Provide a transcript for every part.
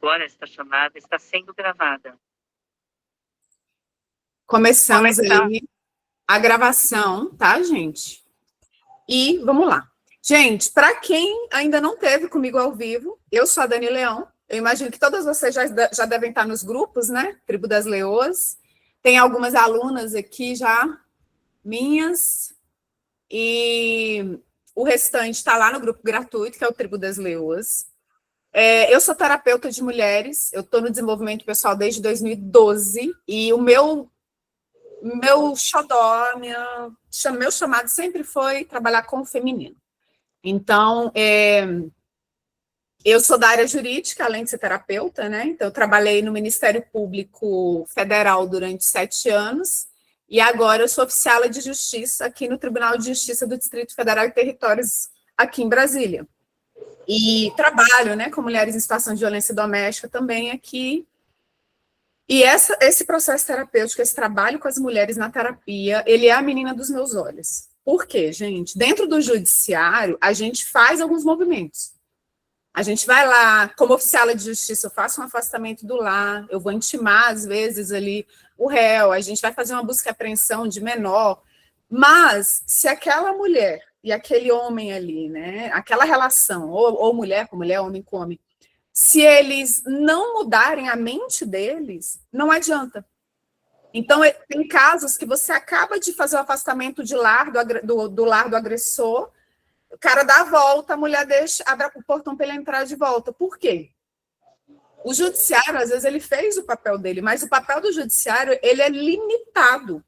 Agora esta chamada está sendo gravada. Começamos aí a gravação, tá, gente? E vamos lá. Gente, para quem ainda não teve comigo ao vivo, eu sou a Dani Leão. Eu imagino que todas vocês já devem estar nos grupos, né? Tribo das Leoas. Tem algumas alunas aqui já, minhas. E o restante está lá no grupo gratuito, que é o Tribo das Leoas. Eu sou terapeuta de mulheres. Eu estou no desenvolvimento pessoal desde 2012. E o meu xodó, meu chamado sempre foi trabalhar com o feminino. Então, eu sou da área jurídica, além de ser terapeuta, né? Então, eu trabalhei no Ministério Público Federal durante 7 anos, e agora eu sou oficiala de justiça aqui no Tribunal de Justiça do Distrito Federal e Territórios, aqui em Brasília. E trabalho, né, com mulheres em situação de violência doméstica também aqui. E esse processo terapêutico, esse trabalho com as mulheres na terapia, ele é a menina dos meus olhos. Por quê, gente? Dentro do judiciário, a gente faz alguns movimentos. A gente vai lá, como oficial de justiça, eu faço um afastamento do lar, eu vou intimar, às vezes, ali o réu, a gente vai fazer uma busca e apreensão de menor. Mas, se aquela mulher e aquele homem ali, né, aquela relação, ou mulher com mulher, homem com homem, se eles não mudarem a mente deles, não adianta. Então, tem casos que você acaba de fazer o afastamento de lar, do lar do agressor, o cara dá a volta, a mulher abre o portão para ele entrar de volta. Por quê? O judiciário, às vezes, ele fez o papel dele, mas o papel do judiciário, ele é limitado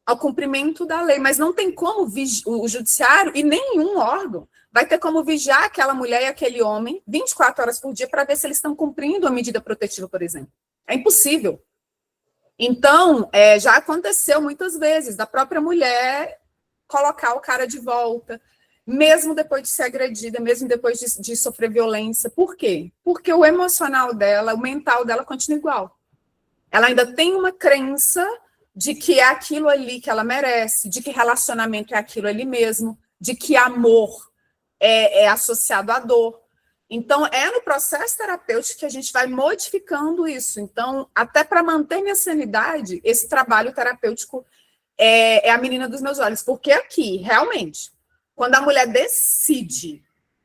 ao cumprimento da lei, mas não tem como o judiciário e nenhum órgão vai ter como vigiar aquela mulher e aquele homem 24 horas por dia para ver se eles estão cumprindo a medida protetiva, por exemplo. É impossível. Então, já aconteceu muitas vezes da própria mulher colocar o cara de volta, mesmo depois de ser agredida, mesmo depois de sofrer violência. Por quê? Porque o emocional dela, o mental dela continua igual. Ela ainda tem uma crença de que é aquilo ali que ela merece, de que relacionamento é aquilo ali mesmo, de que amor é associado à dor. Então, é no processo terapêutico que a gente vai modificando isso. Então, até para manter minha sanidade, esse trabalho terapêutico é a menina dos meus olhos. Porque aqui, realmente, quando a mulher decide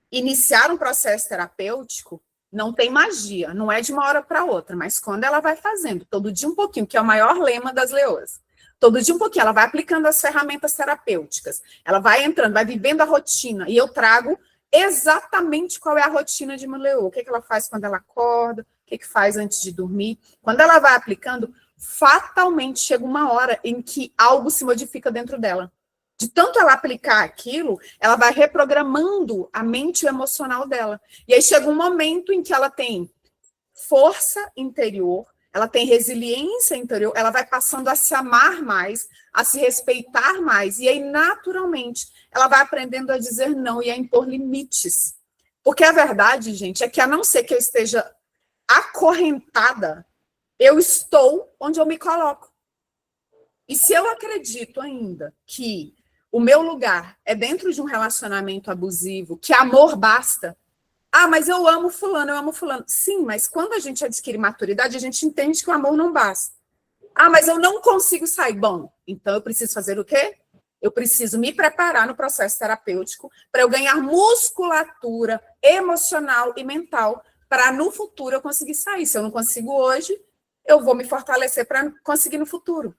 iniciar um processo terapêutico, não tem magia, não é de uma hora para outra, mas quando ela vai fazendo, todo dia um pouquinho, que é o maior lema das leoas, todo dia um pouquinho, ela vai aplicando as ferramentas terapêuticas, ela vai entrando, vai vivendo a rotina, e eu trago exatamente qual é a rotina de uma leoa, o que ela faz quando ela acorda, o que faz antes de dormir. Quando ela vai aplicando, fatalmente chega uma hora em que algo se modifica dentro dela. De tanto ela aplicar aquilo, ela vai reprogramando a mente e o emocional dela. E aí chega um momento em que ela tem força interior, ela tem resiliência interior, ela vai passando a se amar mais, a se respeitar mais. E aí, naturalmente, ela vai aprendendo a dizer não e a impor limites. Porque a verdade, gente, é que a não ser que eu esteja acorrentada, eu estou onde eu me coloco. E se eu acredito ainda que o meu lugar é dentro de um relacionamento abusivo, que amor basta. Ah, mas eu amo fulano, eu amo fulano. Sim, mas quando a gente adquire maturidade, a gente entende que o amor não basta. Ah, mas eu não consigo sair. Bom, então eu preciso fazer o quê? Eu preciso me preparar no processo terapêutico para eu ganhar musculatura emocional e mental para no futuro eu conseguir sair. Se eu não consigo hoje, eu vou me fortalecer para conseguir no futuro.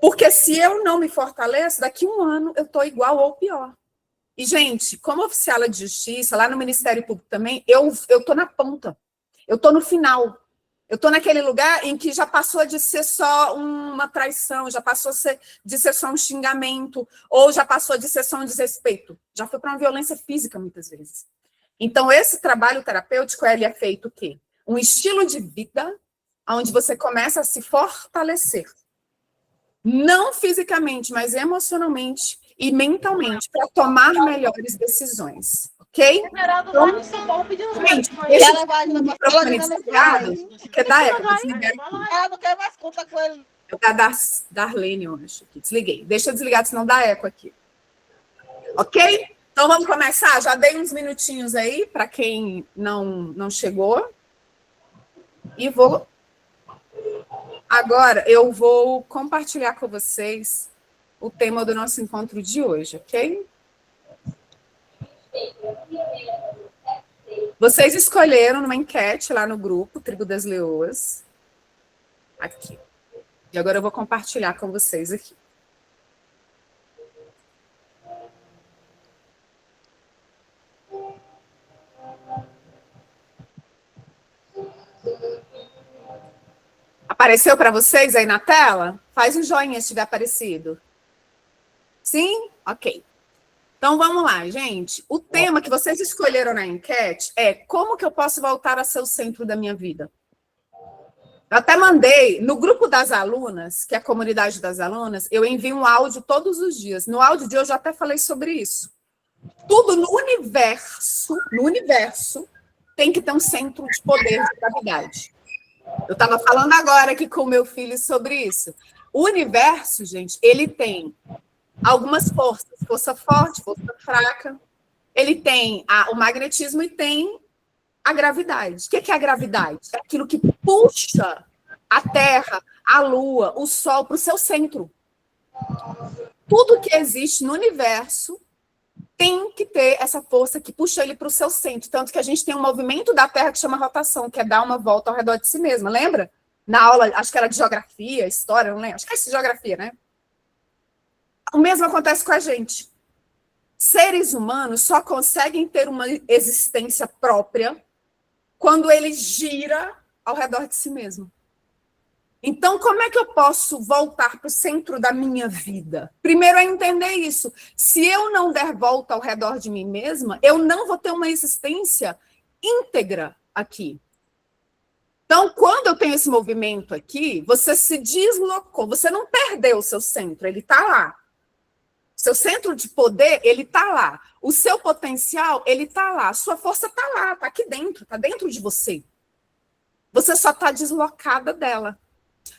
Porque se eu não me fortaleço, daqui a 1 ano eu estou igual ou pior. E, gente, como oficial de justiça, lá no Ministério Público também, eu estou na ponta. Eu estou no final. Eu estou naquele lugar em que já passou de ser só uma traição, já passou de ser só um xingamento, ou já passou de ser só um desrespeito. Já foi para uma violência física, muitas vezes. Então, esse trabalho terapêutico, ele é feito o quê? Um estilo de vida onde você começa a se fortalecer. Não fisicamente, mas emocionalmente e mentalmente, para tomar melhores decisões, ok? Então, gente, deixa eu o microfone desligado, que da época, desliguei. Ela não quer mais conta com ele. É da Darlene, eu acho que desliguei. Deixa eu desligar, senão dá eco aqui. Ok? Então, vamos começar? Já dei uns minutinhos aí, para quem não chegou. E vou... Agora, eu vou compartilhar com vocês o tema do nosso encontro de hoje, ok? Vocês escolheram numa enquete lá no grupo Tribo das Leoas. Aqui. E agora eu vou compartilhar com vocês aqui. Apareceu para vocês aí na tela? Faz um joinha se tiver aparecido. Sim? Ok. Então, vamos lá, gente. O tema que vocês escolheram na enquete é como que eu posso voltar a ser o centro da minha vida? Eu até mandei no grupo das alunas, que é a comunidade das alunas, eu envio um áudio todos os dias. No áudio de hoje eu até falei sobre isso. Tudo no universo, tem que ter um centro de poder de gravidade. Eu estava falando agora aqui com o meu filho sobre isso. O universo, gente, ele tem algumas forças. Força forte, força fraca. Ele tem o magnetismo e tem a gravidade. O que é a gravidade? É aquilo que puxa a Terra, a Lua, o Sol para o seu centro. Tudo que existe no universo tem que ter essa força que puxa ele para o seu centro. Tanto que a gente tem um movimento da Terra que chama rotação, que é dar uma volta ao redor de si mesma. Lembra? Na aula, acho que era de geografia, história, não lembro. Acho que é de geografia, né? O mesmo acontece com a gente. Seres humanos só conseguem ter uma existência própria quando ele gira ao redor de si mesmo. Então, como é que eu posso voltar para o centro da minha vida? Primeiro é entender isso. Se eu não der volta ao redor de mim mesma, eu não vou ter uma existência íntegra aqui. Então, quando eu tenho esse movimento aqui, você se deslocou, você não perdeu o seu centro, ele está lá. Seu centro de poder, ele está lá. O seu potencial, ele está lá. A sua força está lá, está aqui dentro, está dentro de você. Você só está deslocada dela.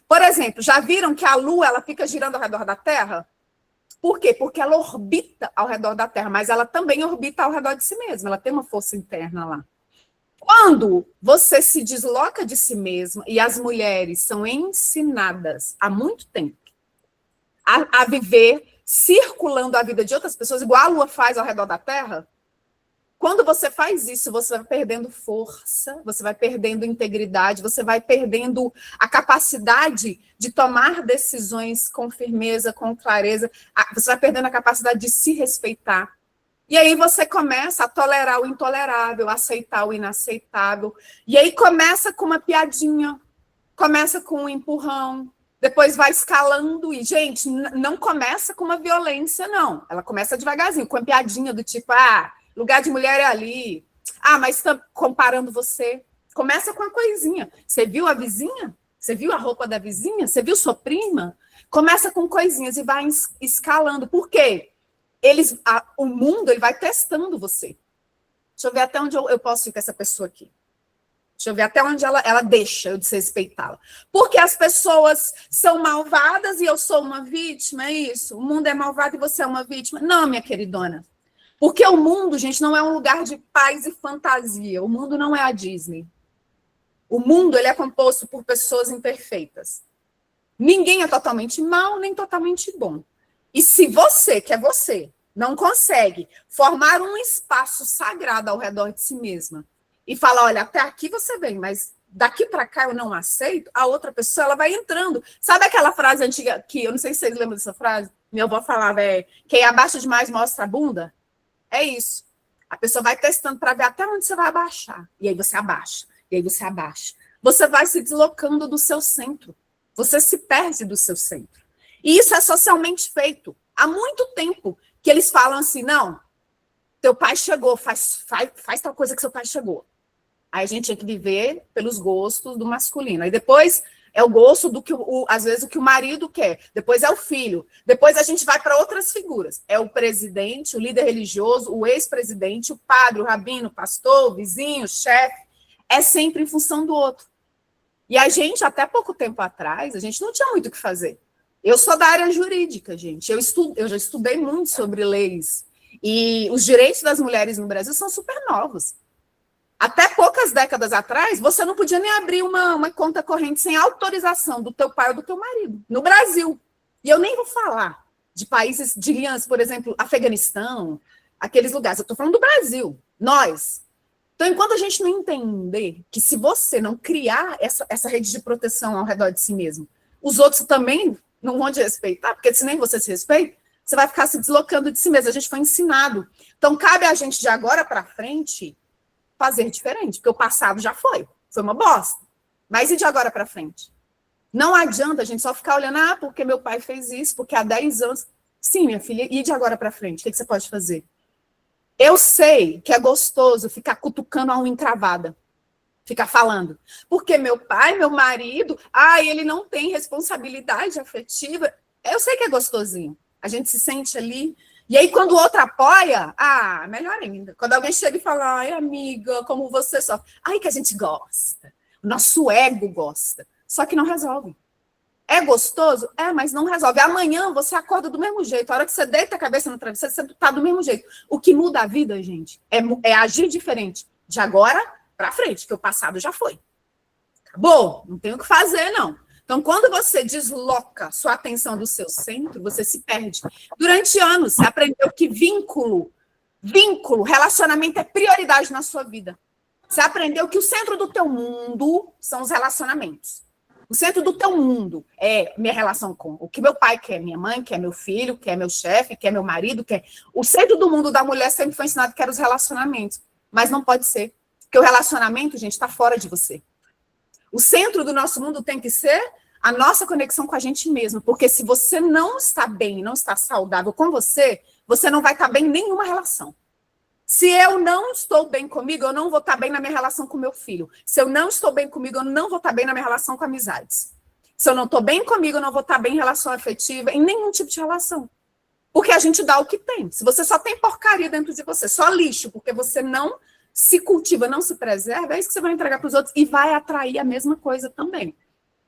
Por exemplo, já viram que a Lua ela fica girando ao redor da Terra? Por quê? Porque ela orbita ao redor da Terra, mas ela também orbita ao redor de si mesma. Ela tem uma força interna lá. Quando você se desloca de si mesma, e as mulheres são ensinadas há muito tempo a viver circulando a vida de outras pessoas, igual a Lua faz ao redor da Terra, quando você faz isso, você vai perdendo força, você vai perdendo integridade, você vai perdendo a capacidade de tomar decisões com firmeza, com clareza, você vai perdendo a capacidade de se respeitar. E aí você começa a tolerar o intolerável, a aceitar o inaceitável, e aí começa com uma piadinha, começa com um empurrão, depois vai escalando, e, gente, não começa com uma violência, não. Ela começa devagarzinho, com uma piadinha do tipo, lugar de mulher é ali. Mas está comparando você. Começa com uma coisinha. Você viu a vizinha? Você viu a roupa da vizinha? Você viu sua prima? Começa com coisinhas e vai escalando. Por quê? O mundo ele vai testando você. Deixa eu ver até onde eu posso ir com essa pessoa aqui. Deixa eu ver até onde ela deixa eu desrespeitá-la. Porque as pessoas são malvadas e eu sou uma vítima, é isso? O mundo é malvado e você é uma vítima? Não, minha queridona. Porque o mundo, gente, não é um lugar de paz e fantasia. O mundo não é a Disney. O mundo ele é composto por pessoas imperfeitas. Ninguém é totalmente mal, nem totalmente bom. E se você, que é você, não consegue formar um espaço sagrado ao redor de si mesma e falar, olha, até aqui você vem, mas daqui para cá eu não aceito, a outra pessoa ela vai entrando. Sabe aquela frase antiga que, eu não sei se vocês lembram dessa frase, minha avó falava, quem abaixa demais mostra a bunda? É isso. A pessoa vai testando para ver até onde você vai abaixar. E aí você abaixa. E aí você abaixa. Você vai se deslocando do seu centro. Você se perde do seu centro. E isso é socialmente feito. Há muito tempo que eles falam assim, não, teu pai chegou, faz tal coisa que seu pai chegou. Aí a gente tinha que viver pelos gostos do masculino. Aí depois é o gosto do que, às vezes, o que o marido quer. Depois é o filho. Depois a gente vai para outras figuras. É o presidente, o líder religioso, o ex-presidente, o padre, o rabino, o pastor, o vizinho, o chefe. É sempre em função do outro. E a gente, até pouco tempo atrás, a gente não tinha muito o que fazer. Eu sou da área jurídica, gente. Eu já estudei muito sobre leis. E os direitos das mulheres no Brasil são super novos. Até poucas décadas atrás, você não podia nem abrir uma conta corrente sem autorização do teu pai ou do teu marido, no Brasil. E eu nem vou falar de países de aliança, por exemplo, Afeganistão, aqueles lugares. Eu estou falando do Brasil, nós. Então, enquanto a gente não entender que se você não criar essa rede de proteção ao redor de si mesmo, os outros também não vão te respeitar, porque se nem você se respeita, você vai ficar se deslocando de si mesmo. A gente foi ensinado. Então, cabe a gente de agora para frente fazer diferente, porque o passado já foi uma bosta. Mas e de agora para frente? Não adianta a gente só ficar olhando, porque meu pai fez isso, porque há 10 anos. Sim, minha filha, e de agora para frente? O que você pode fazer? Eu sei que é gostoso ficar cutucando a unha encravada, ficar falando, porque meu pai, meu marido, ele não tem responsabilidade afetiva. Eu sei que é gostosinho. A gente se sente ali. E aí, quando o outro apoia, melhor ainda. Quando alguém chega e fala, amiga, como você sofre. Que a gente gosta. O nosso ego gosta. Só que não resolve. É gostoso? Mas não resolve. Amanhã você acorda do mesmo jeito. A hora que você deita a cabeça no travesseiro, você está do mesmo jeito. O que muda a vida, gente, é agir diferente. De agora para frente, que o passado já foi. Acabou. Não tem o que fazer, não. Então, quando você desloca sua atenção do seu centro, você se perde. Durante anos, você aprendeu que vínculo, relacionamento é prioridade na sua vida. Você aprendeu que o centro do teu mundo são os relacionamentos. O centro do teu mundo é minha relação com o que meu pai quer, minha mãe quer, meu filho quer, meu chefe quer, meu marido quer. O centro do mundo da mulher sempre foi ensinado que era os relacionamentos. Mas não pode ser. Porque o relacionamento, gente, está fora de você. O centro do nosso mundo tem que ser a nossa conexão com a gente mesmo. Porque se você não está bem, não está saudável com você, você não vai estar bem em nenhuma relação. Se eu não estou bem comigo, eu não vou estar bem na minha relação com meu filho. Se eu não estou bem comigo, eu não vou estar bem na minha relação com amizades. Se eu não estou bem comigo, eu não vou estar bem em relação afetiva, em nenhum tipo de relação. Porque a gente dá o que tem. Se você só tem porcaria dentro de você, só lixo, porque você não se cultiva, não se preserva, é isso que você vai entregar para os outros e vai atrair a mesma coisa também.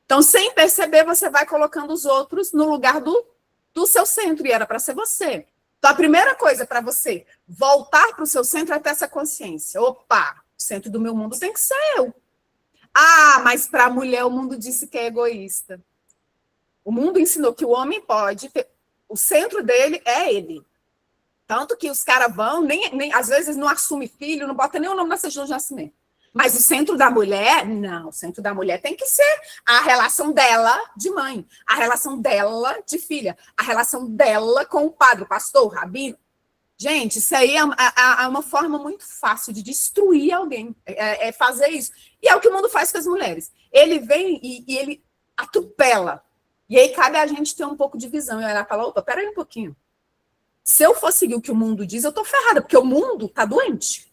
Então, sem perceber, você vai colocando os outros no lugar do seu centro, e era para ser você. Então, a primeira coisa para você voltar para o seu centro é ter essa consciência. Opa, o centro do meu mundo tem que ser eu. Mas para a mulher o mundo disse que é egoísta. O mundo ensinou que o homem pode ter... O centro dele é ele. Tanto que os caras vão, nem às vezes não assume filho, não bota nem o nome na certidão de nascimento. Mas o centro da mulher, não. O centro da mulher tem que ser a relação dela de mãe, a relação dela de filha, a relação dela com o padre, o pastor, o rabino. Gente, isso aí é uma forma muito fácil de destruir alguém, é fazer isso. E é o que o mundo faz com as mulheres. Ele vem e ele atropela. E aí cabe a gente ter um pouco de visão e olhar e falar, opa, peraí um pouquinho. Se eu for seguir o que o mundo diz, eu tô ferrada, porque o mundo tá doente.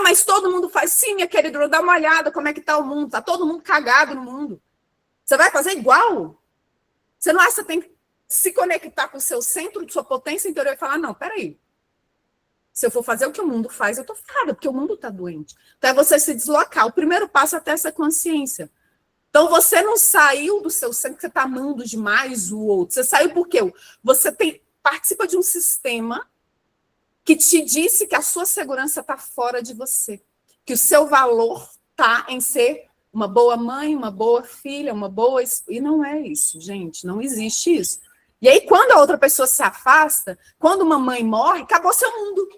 Mas todo mundo faz. Sim, minha querida, dá uma olhada como é que tá o mundo. Tá todo mundo cagado no mundo. Você vai fazer igual? Você não acha que você tem que se conectar com o seu centro de sua potência interior e falar, não, peraí. Se eu for fazer o que o mundo faz, eu tô ferrada, porque o mundo tá doente. Então é você se deslocar. O primeiro passo é ter essa consciência. Então você não saiu do seu centro, que você tá amando demais o outro. Você saiu porque você participa de um sistema que te disse que a sua segurança está fora de você, que o seu valor está em ser uma boa mãe, uma boa filha, uma boa... E não é isso, gente, não existe isso. E aí, quando a outra pessoa se afasta, quando uma mãe morre, acabou seu mundo.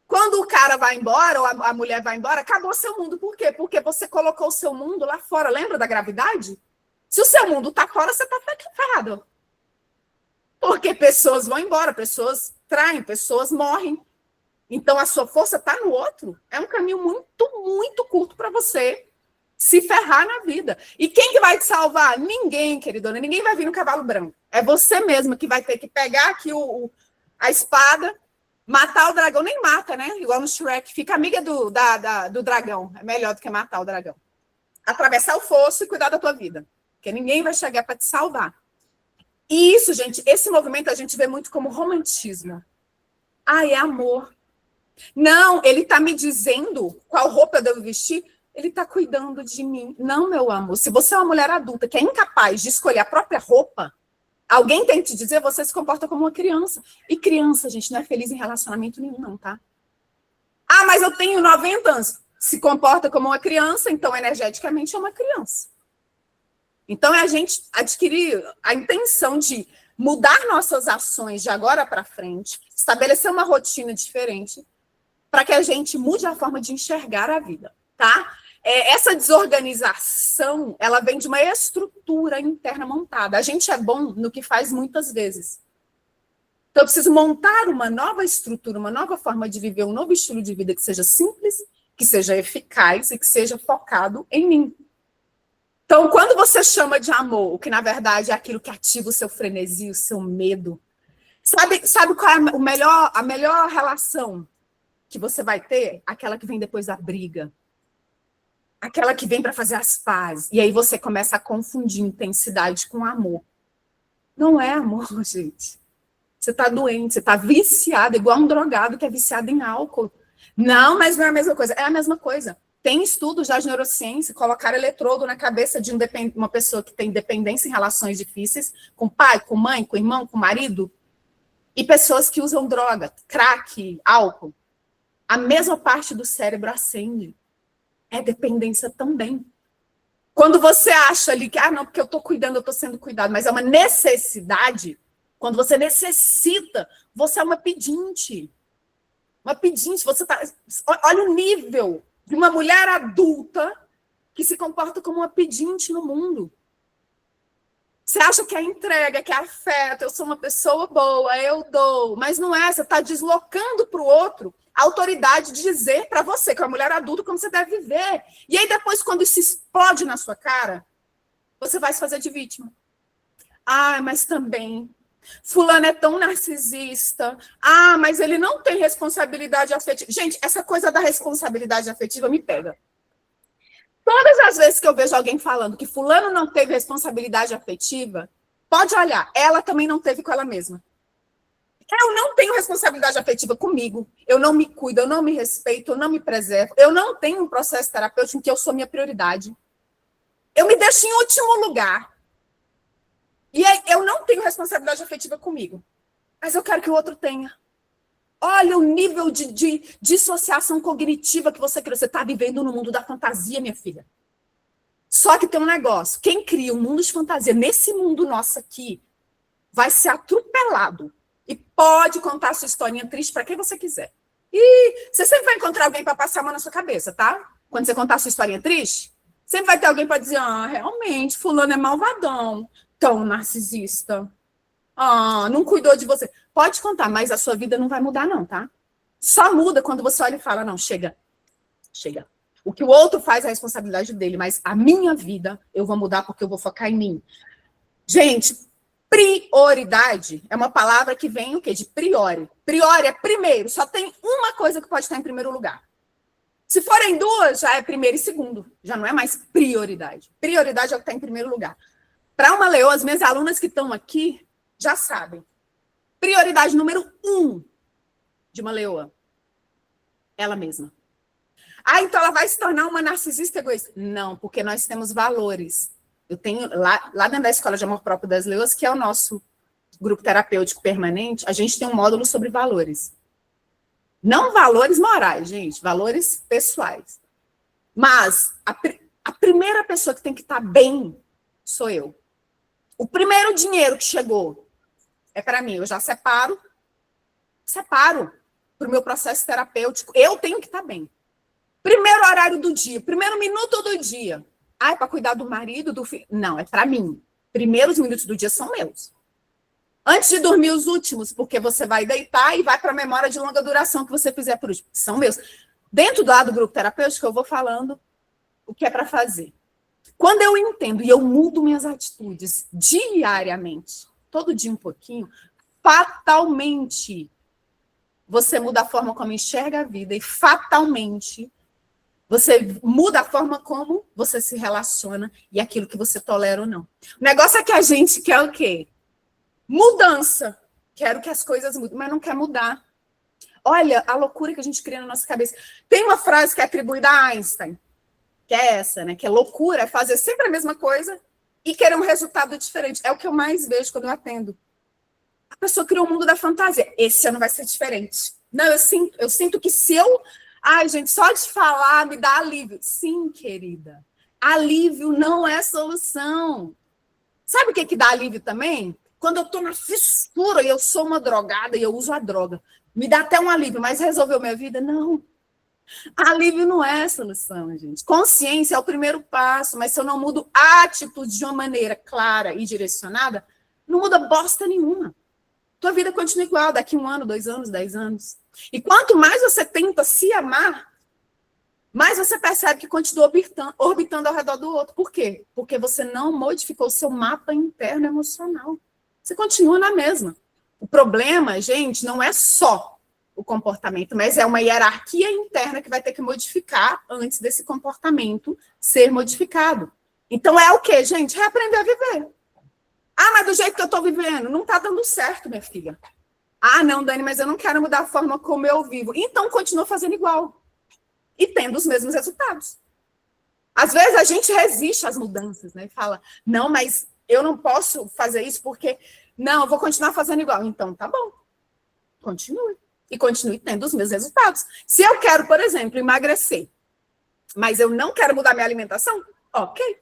Quando o cara vai embora, ou a mulher vai embora, acabou seu mundo. Por quê? Porque você colocou o seu mundo lá fora. Lembra da gravidade? Se o seu mundo está fora, você está ferrado. Porque pessoas vão embora, pessoas traem, pessoas morrem. Então, a sua força está no outro. É um caminho muito, muito curto para você se ferrar na vida. E quem que vai te salvar? Ninguém, queridona. Ninguém vai vir no cavalo branco. É você mesma que vai ter que pegar aqui a espada, matar o dragão. Nem mata, né? Igual no Shrek. Fica amiga do dragão. É melhor do que matar o dragão. Atravessar o fosso e cuidar da tua vida. Porque ninguém vai chegar para te salvar. E isso, gente, esse movimento a gente vê muito como romantismo. É amor. Não, ele está me dizendo qual roupa eu devo vestir, ele está cuidando de mim. Não, meu amor, se você é uma mulher adulta que é incapaz de escolher a própria roupa, alguém tem que te dizer, você se comporta como uma criança. E criança, gente, não é feliz em relacionamento nenhum, não, tá? Ah, mas eu tenho 90 anos. Se comporta como uma criança, então energeticamente é uma criança. Então é a gente adquirir a intenção de mudar nossas ações de agora para frente, estabelecer uma rotina diferente, para que a gente mude a forma de enxergar a vida, tá? Essa desorganização, ela vem de uma estrutura interna montada. A gente é bom no que faz muitas vezes. Então, eu preciso montar uma nova estrutura, uma nova forma de viver, um novo estilo de vida que seja simples, que seja eficaz e que seja focado em mim. Então, quando você chama de amor, o que na verdade é aquilo que ativa o seu frenesi, o seu medo, sabe qual é a melhor relação que você vai ter? Aquela que vem depois da briga. Aquela que vem para fazer as pazes. E aí você começa a confundir intensidade com amor. Não é amor, gente. Você está doente, você está viciado, igual um drogado que é viciado em álcool. Não, mas não é a mesma coisa. É a mesma coisa. Tem estudos já de neurociência, colocar eletrodo na cabeça de uma pessoa que tem dependência em relações difíceis, com pai, com mãe, com irmão, com marido, e pessoas que usam droga, crack, álcool. A mesma parte do cérebro acende. É dependência também. Quando você acha ali que, não, porque eu estou cuidando, eu estou sendo cuidado, mas é uma necessidade, quando você necessita, você é uma pedinte. Uma pedinte, você tá. Olha o nível de uma mulher adulta que se comporta como uma pedinte no mundo. Você acha que é entrega, que é afeto, eu sou uma pessoa boa, eu dou, mas não é, você está deslocando para o outro a autoridade de dizer para você, que é uma mulher adulta, como você deve viver. E aí depois, quando isso explode na sua cara, você vai se fazer de vítima. Ah, mas também, fulano é tão narcisista. Ah, mas ele não tem responsabilidade afetiva. Gente, essa coisa da responsabilidade afetiva me pega. Todas as vezes que eu vejo alguém falando que fulano não teve responsabilidade afetiva, pode olhar, ela também não teve com ela mesma. Eu não tenho responsabilidade afetiva comigo, eu não me cuido, eu não me respeito, eu não me preservo, eu não tenho um processo terapêutico em que eu sou minha prioridade. Eu me deixo em último lugar. E aí, eu não tenho responsabilidade afetiva comigo, mas eu quero que o outro tenha. Olha o nível de dissociação cognitiva que você criou. Você está vivendo no mundo da fantasia, minha filha. Só que tem um negócio. Quem cria um mundo de fantasia nesse mundo nosso aqui vai ser atropelado. E pode contar a sua historinha triste para quem você quiser. E você sempre vai encontrar alguém para passar a mão na sua cabeça, tá? Quando você contar a sua historinha triste, sempre vai ter alguém para dizer, realmente, fulano é malvadão, tão narcisista. Não cuidou de você. Pode contar, mas a sua vida não vai mudar não, tá? Só muda quando você olha e fala, não, chega. O que o outro faz é a responsabilidade dele, mas a minha vida eu vou mudar porque eu vou focar em mim. Gente, prioridade é uma palavra que vem o quê? De priori. Priori é primeiro, só tem uma coisa que pode estar em primeiro lugar. Se forem duas, já é primeiro e segundo. Já não é mais prioridade. Prioridade é o que está em primeiro lugar. Para uma leoa, as minhas alunas que estão aqui já sabem. Prioridade número 1 de uma leoa. Ela mesma. Então ela vai se tornar uma narcisista egoísta. Não, porque nós temos valores. Eu tenho, lá dentro da Escola de Amor Próprio das Leoas, que é o nosso grupo terapêutico permanente, a gente tem um módulo sobre valores. Não valores morais, gente, valores pessoais. Mas a primeira pessoa que tem que estar bem sou eu. O primeiro dinheiro que chegou é para mim. Eu já separo para o meu processo terapêutico. Eu tenho que estar bem. Primeiro horário do dia, primeiro minuto do dia. É para cuidar do marido, do filho. Não, é para mim. Primeiros minutos do dia são meus. Antes de dormir, os últimos, porque você vai deitar e vai para a memória de longa duração que você fizer por último. São meus. Dentro do grupo terapêutico, eu vou falando o que é para fazer. Quando eu entendo e eu mudo minhas atitudes diariamente, todo dia um pouquinho, fatalmente você muda a forma como enxerga a vida e fatalmente você muda a forma como você se relaciona e aquilo que você tolera ou não. O negócio é que a gente quer o quê? Mudança. Quero que as coisas mudem, mas não quer mudar. Olha a loucura que a gente cria na nossa cabeça. Tem uma frase que é atribuída a Einstein, que é essa, né? Que é loucura, é fazer sempre a mesma coisa e querer um resultado diferente. É o que eu mais vejo quando eu atendo. A pessoa criou o mundo da fantasia. Esse ano vai ser diferente. Não, eu sinto que se eu Ai, gente, só de falar me dá alívio. Sim, querida. Alívio não é solução. Sabe o que dá alívio também? Quando eu estou na fissura e eu sou uma drogada e eu uso a droga. Me dá até um alívio, mas resolveu minha vida? Não. Alívio não é solução, gente. Consciência é o primeiro passo, mas se eu não mudo a atitude de uma maneira clara e direcionada, não muda bosta nenhuma. Tua vida continua igual daqui 1 ano, 2 anos, 10 anos. E quanto mais você tenta se amar, mais você percebe que continua orbitando ao redor do outro. Por quê? Porque você não modificou o seu mapa interno emocional. Você continua na mesma. O problema, gente, não é só o comportamento, mas é uma hierarquia interna que vai ter que modificar antes desse comportamento ser modificado. Então é o quê, gente? Reaprender a viver. Ah, mas do jeito que eu estou vivendo, não está dando certo, minha filha. Ah, não, Dani, mas eu não quero mudar a forma como eu vivo. Então continua fazendo igual. E tendo os mesmos resultados. Às vezes a gente resiste às mudanças, né? E fala, não, mas eu não posso fazer isso porque... Não, eu vou continuar fazendo igual. Então, tá bom. Continue. E continue tendo os meus resultados. Se eu quero, por exemplo, emagrecer, mas eu não quero mudar minha alimentação, ok.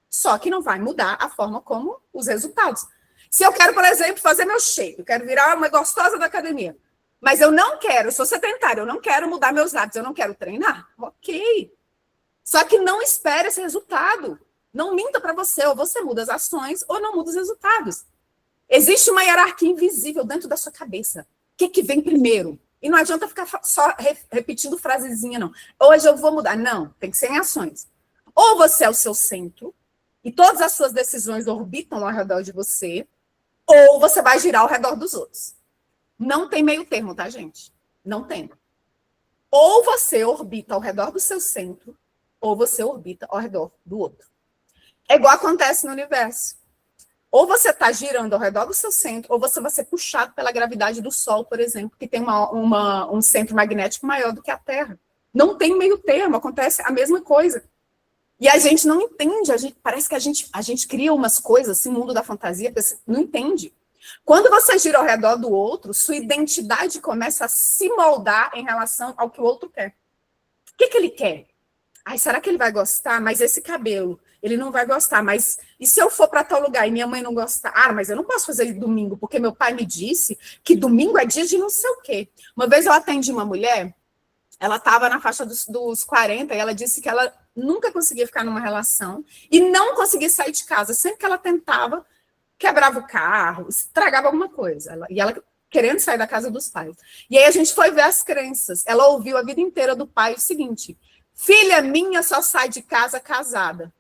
Só que não vai mudar a forma como os resultados. Se eu quero, por exemplo, fazer meu shape, eu quero virar uma gostosa da academia, mas eu não quero, eu sou sedentária, eu não quero mudar meus hábitos, eu não quero treinar, ok. Só que não espere esse resultado. Não minta para você, ou você muda as ações, ou não muda os resultados. Existe uma hierarquia invisível dentro da sua cabeça. O que vem primeiro? E não adianta ficar só repetindo frasezinha, não. Hoje eu vou mudar. Não, tem que ser em ações. Ou você é o seu centro, e todas as suas decisões orbitam ao redor de você, ou você vai girar ao redor dos outros. Não tem meio termo, tá, gente? Não tem. Ou você orbita ao redor do seu centro, ou você orbita ao redor do outro. É igual acontece no universo. Ou você está girando ao redor do seu centro, ou você vai ser puxado pela gravidade do Sol, por exemplo, que tem um centro magnético maior do que a Terra. Não tem meio termo, acontece a mesma coisa. E a gente não entende, parece que a gente cria umas coisas, assim, mundo da fantasia, não entende. Quando você gira ao redor do outro, sua identidade começa a se moldar em relação ao que o outro quer. O que ele quer? Ai, será que ele vai gostar? Mas esse cabelo, ele não vai gostar. Mas e se eu for para tal lugar e minha mãe não gostar? Ah, mas eu não posso fazer domingo, porque meu pai me disse que domingo é dia de não sei o quê. Uma vez eu atendi uma mulher, ela estava na faixa dos 40 e ela disse que ela nunca conseguia ficar numa relação e não conseguia sair de casa. Sempre que ela tentava, quebrava o carro, estragava alguma coisa. E ela querendo sair da casa dos pais. E aí a gente foi ver as crenças. Ela ouviu a vida inteira do pai o seguinte: filha minha só sai de casa casada.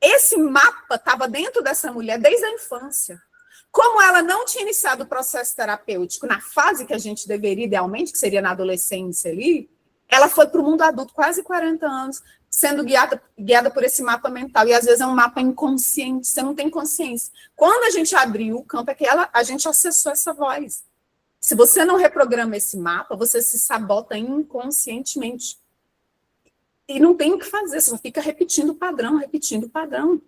Esse mapa estava dentro dessa mulher desde a infância. Como ela não tinha iniciado o processo terapêutico na fase que a gente deveria, idealmente, que seria na adolescência ali, ela foi para o mundo adulto, quase 40 anos, sendo guiada por esse mapa mental. E às vezes é um mapa inconsciente, você não tem consciência. Quando a gente abriu o campo, é que a gente acessou essa voz. Se você não reprograma esse mapa, você se sabota inconscientemente. E não tem o que fazer, você só fica repetindo o padrão, repetindo o padrão.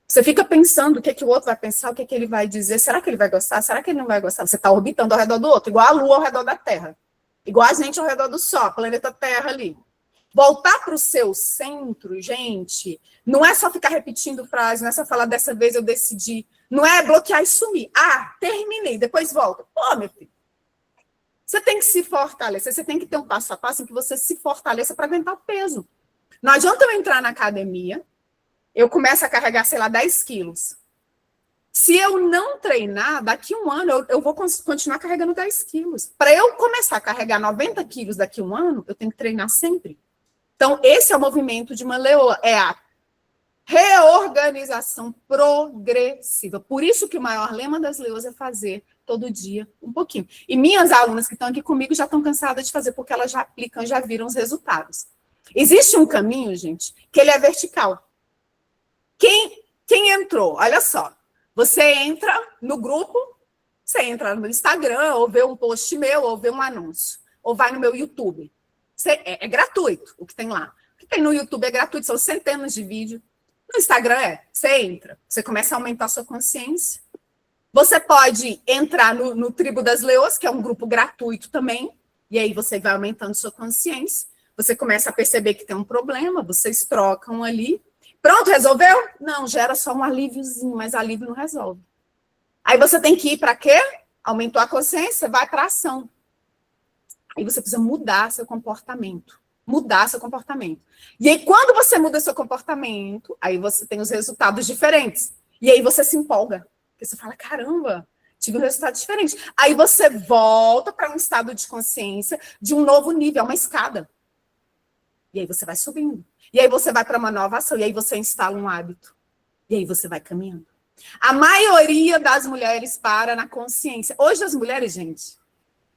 Você fica pensando o que o outro vai pensar, o que ele vai dizer, será que ele vai gostar, será que ele não vai gostar? Você está orbitando ao redor do outro, igual a Lua ao redor da Terra, igual a gente ao redor do Sol, planeta Terra ali. Voltar para o seu centro, gente, não é só ficar repetindo frases, não é só falar dessa vez eu decidi, não é bloquear e sumir. Ah, terminei, depois volta. Pô, meu filho, você tem que se fortalecer, você tem que ter um passo a passo em que você se fortaleça para aguentar o peso. Não adianta eu entrar na academia, eu começo a carregar, sei lá, 10 quilos. Se eu não treinar, daqui 1 ano eu vou continuar carregando 10 quilos. Para eu começar a carregar 90 quilos daqui 1 ano, eu tenho que treinar sempre. Então, esse é o movimento de uma leoa, é a reorganização progressiva. Por isso que o maior lema das leoas é fazer todo dia um pouquinho. E minhas alunas que estão aqui comigo já estão cansadas de fazer, porque elas já aplicam, já viram os resultados. Existe um caminho, gente, que ele é vertical. Quem entrou? Olha só. Você entra no grupo, você entra no Instagram, ou vê um post meu, ou vê um anúncio, ou vai no meu YouTube. É gratuito o que tem lá. O que tem no YouTube é gratuito, são centenas de vídeos. No Instagram você entra, você começa a aumentar a sua consciência. Você pode entrar no Tribo das Leoas, que é um grupo gratuito também, e aí você vai aumentando sua consciência. você começa a perceber que tem um problema, vocês trocam ali. Pronto, resolveu? Não, gera só um alíviozinho, mas alívio não resolve. Aí você tem que ir para quê? Aumentou a consciência, vai para a ação. Aí você precisa mudar seu comportamento. Mudar seu comportamento. E aí, quando você muda seu comportamento, aí você tem os resultados diferentes. E aí você se empolga. Porque você fala, caramba, tive um resultado diferente. Aí você volta para um estado de consciência de um novo nível, uma escada. E aí você vai subindo. E aí você vai para uma nova ação. E aí você instala um hábito. E aí você vai caminhando. A maioria das mulheres para na consciência. Hoje as mulheres, gente,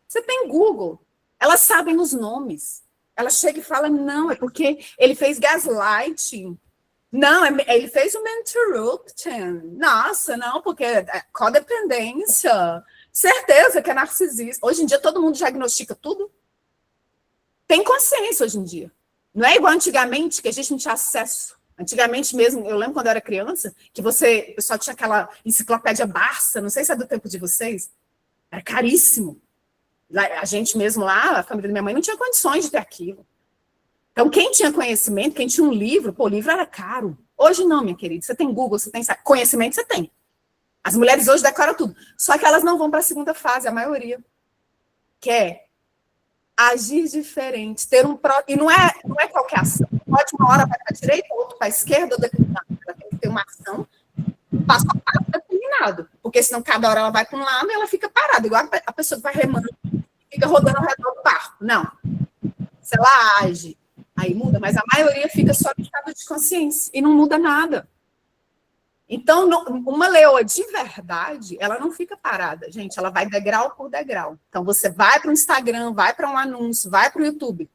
você tem Google. Elas sabem os nomes. Ela chega e fala, não, é porque ele fez gaslighting. Não, ele fez uma interruption. Nossa, não, porque é codependência. Certeza que é narcisista. Hoje em dia todo mundo diagnostica tudo. Tem consciência hoje em dia. Não é igual antigamente, que a gente não tinha acesso. Antigamente mesmo, eu lembro quando eu era criança, que o pessoal tinha aquela enciclopédia Barça, não sei se é do tempo de vocês. Era caríssimo. A gente mesmo lá, a família da minha mãe, não tinha condições de ter aquilo. Então, quem tinha conhecimento, quem tinha um livro, o livro era caro. Hoje não, minha querida. Você tem Google, você tem conhecimento, você tem. As mulheres hoje decoram tudo. Só que elas não vão para a segunda fase, a maioria. Que é agir diferente, ter um... E não é qualquer ação. Pode uma hora vai para a direita, outra para a esquerda, ou determinado. Ela tem que ter uma ação, passo a passo determinado. Porque senão cada hora ela vai para um lado e ela fica parada. Igual a pessoa que vai remando, fica rodando ao redor do barco. Não. Se ela age, aí muda, mas a maioria fica só no estado de consciência e não muda nada. Então, uma leoa de verdade, ela não fica parada, gente, ela vai degrau por degrau. Então, você vai para o Instagram, vai para um anúncio, vai para o YouTube.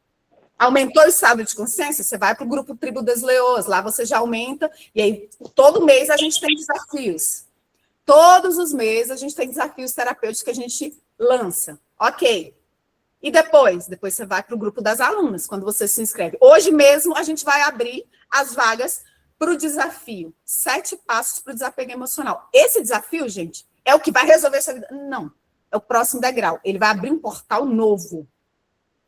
Aumentou o estado de consciência, você vai para o grupo Tribo das Leoas, lá você já aumenta, e aí todo mês a gente tem desafios. Todos os meses a gente tem desafios terapêuticos que a gente lança. Ok. E depois? Depois você vai para o grupo das alunas, quando você se inscreve. Hoje mesmo a gente vai abrir as vagas para o desafio. 7 passos para o desapego emocional. Esse desafio, gente, é o que vai resolver essa vida? Não. É o próximo degrau. Ele vai abrir um portal novo.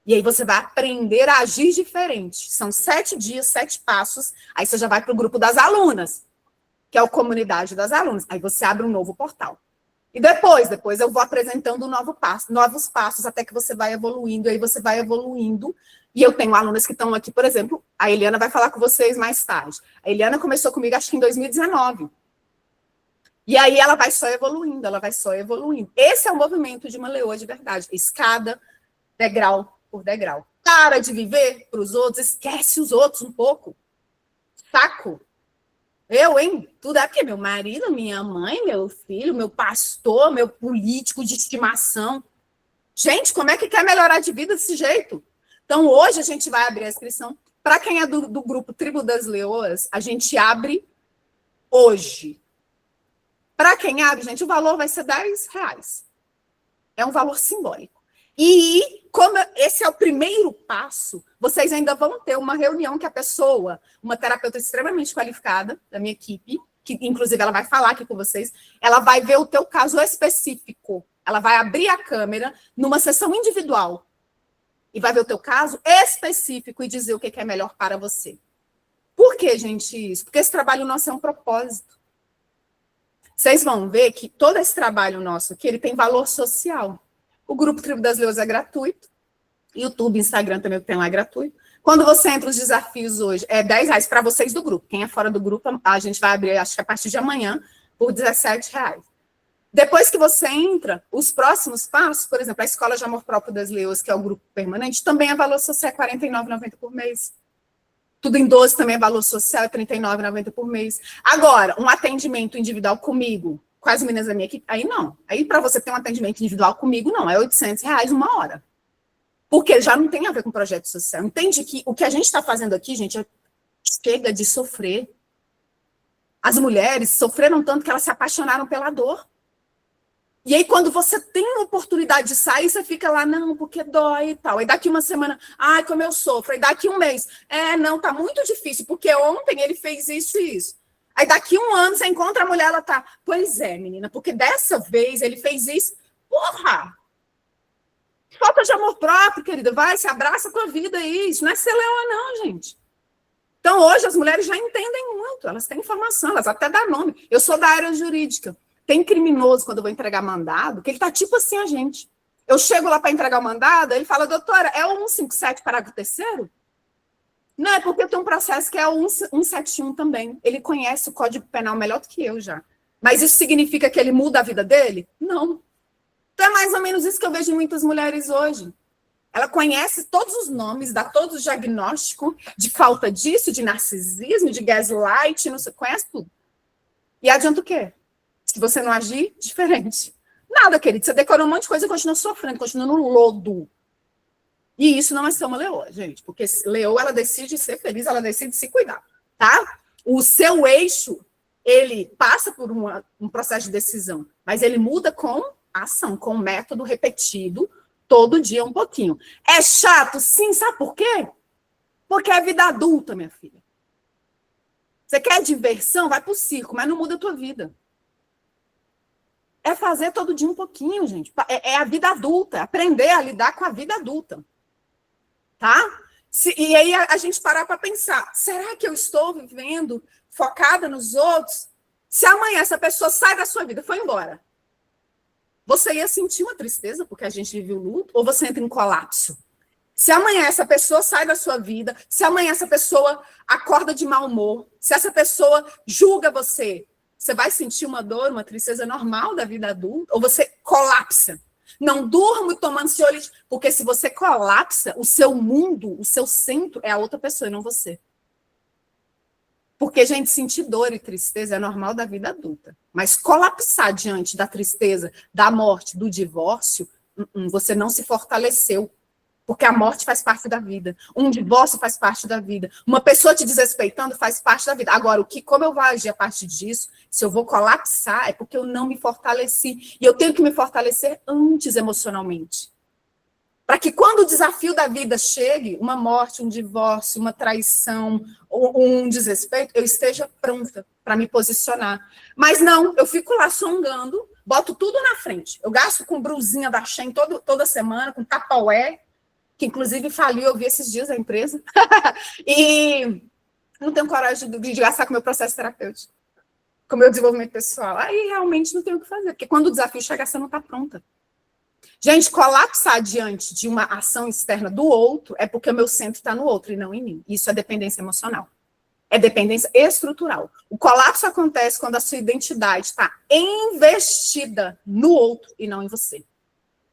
E aí você vai aprender a agir diferente. São 7 dias, 7 passos. Aí você já vai para o grupo das alunas, que é a comunidade das alunas. Aí você abre um novo portal. E depois eu vou apresentando novos passos, até que você vai evoluindo, aí você vai evoluindo. E eu tenho alunas que estão aqui, por exemplo, a Eliana vai falar com vocês mais tarde. A Eliana começou comigo, acho que em 2019. E aí ela vai só evoluindo, ela vai só evoluindo. Esse é o movimento de uma leoa de verdade. Escada, degrau por degrau. Para de viver para os outros, esquece os outros um pouco. Saco. Eu, hein? Tudo é porque meu marido, minha mãe, meu filho, meu pastor, meu político de estimação. Gente, como é que quer melhorar de vida desse jeito? Então, hoje a gente vai abrir a inscrição. Para quem é do grupo Tribo das Leoas, a gente abre hoje. Para quem abre, gente, o valor vai ser R$10. É um valor simbólico. E, como esse é o primeiro passo, vocês ainda vão ter uma reunião que a pessoa, uma terapeuta extremamente qualificada da minha equipe, que inclusive ela vai falar aqui com vocês, ela vai ver o teu caso específico. Ela vai abrir a câmera numa sessão individual e vai ver o teu caso específico e dizer o que é melhor para você. Por que, gente, isso? Porque esse trabalho nosso é um propósito. Vocês vão ver que todo esse trabalho nosso aqui, ele tem valor social. O grupo Tribo das Leoas é gratuito. YouTube, Instagram também tem lá, é gratuito. Quando você entra os desafios hoje, é R$10 para vocês do grupo. Quem é fora do grupo, a gente vai abrir, acho que a partir de amanhã, por R$17. Depois que você entra, os próximos passos, por exemplo, a Escola de Amor Próprio das Leoas, que é o grupo permanente, também é valor social, é R$49,90 por mês. Tudo em 12 também é valor social, é R$39,90 por mês. Agora, um atendimento individual comigo, com as meninas da minha equipe, aí não. Aí, para você ter um atendimento individual comigo, não. É R$800 uma hora. Porque já não tem a ver com projeto social. Entende que o que a gente está fazendo aqui, gente, é chega de sofrer. As mulheres sofreram tanto que elas se apaixonaram pela dor. E aí, quando você tem uma oportunidade de sair, você fica lá, não, porque dói e tal. Aí daqui uma semana, ai, como eu sofro. Aí daqui um mês, não, tá muito difícil, porque ontem ele fez isso e isso. Aí daqui um ano você encontra a mulher, ela tá, pois é, menina, porque dessa vez ele fez isso. Porra! Falta de amor próprio, querida. Vai, se abraça com a vida aí. Isso não é ser leoa, não, gente. Então, hoje, as mulheres já entendem muito. Elas têm informação, elas até dão nome. Eu sou da área jurídica. Tem criminoso, quando eu vou entregar mandado, que ele tá tipo assim a gente. Eu chego lá para entregar o mandado, ele fala, doutora, é o 157, parágrafo 3º? Não, é porque eu tenho um processo que é o 171 também. Ele conhece o Código Penal melhor do que eu já. Mas isso significa que ele muda a vida dele? Não. Então é mais ou menos isso que eu vejo em muitas mulheres hoje. Ela conhece todos os nomes, dá todos os diagnósticos de falta disso, de narcisismo, de gaslight, não sei, conhece tudo. E adianta o quê? Se você não agir, diferente. Nada, querido. Você decorou um monte de coisa e continua sofrendo, continua no lodo. E isso não é ser uma leoa, gente. Porque leoa, ela decide ser feliz, ela decide se cuidar, tá? O seu eixo, ele passa por um processo de decisão, mas ele muda com ação, com método repetido, todo dia um pouquinho. É chato? Sim, sabe por quê? Porque é vida adulta, minha filha. Você quer diversão? Vai pro circo, mas não muda a tua vida. É fazer todo dia um pouquinho, gente. É a vida adulta, aprender a lidar com a vida adulta. Tá? E aí a gente parar para pensar, será que eu estou vivendo focada nos outros? Se amanhã essa pessoa sai da sua vida, foi embora, você ia sentir uma tristeza porque a gente vive o luto, ou você entra em colapso? Se amanhã essa pessoa sai da sua vida, se amanhã essa pessoa acorda de mau humor, se essa pessoa julga você, você vai sentir uma dor, uma tristeza normal da vida adulta, ou você colapsa? Não durmo tomando ansiolítico, porque se você colapsa, o seu mundo, o seu centro é a outra pessoa e não você. Porque, gente, sentir dor e tristeza é normal da vida adulta. Mas colapsar diante da tristeza, da morte, do divórcio, você não se fortaleceu. Porque a morte faz parte da vida. Um divórcio faz parte da vida. Uma pessoa te desrespeitando faz parte da vida. Agora, como eu vou agir a partir disso, se eu vou colapsar, é porque eu não me fortaleci. E eu tenho que me fortalecer antes emocionalmente. Para que quando o desafio da vida chegue, uma morte, um divórcio, uma traição, um desrespeito, eu esteja pronta para me posicionar. Mas não, eu fico lá songando, boto tudo na frente. Eu gasto com brusinha da Shein toda semana, com Tupperware, que inclusive faliu, eu vi esses dias a empresa, e não tenho coragem de gastar com o meu processo terapêutico, com o meu desenvolvimento pessoal. Aí realmente não tenho o que fazer, porque quando o desafio chegar, você não está pronta. Gente, colapsar diante de uma ação externa do outro é porque o meu centro está no outro e não em mim. Isso é dependência emocional. É dependência estrutural. O colapso acontece quando a sua identidade está investida no outro e não em você.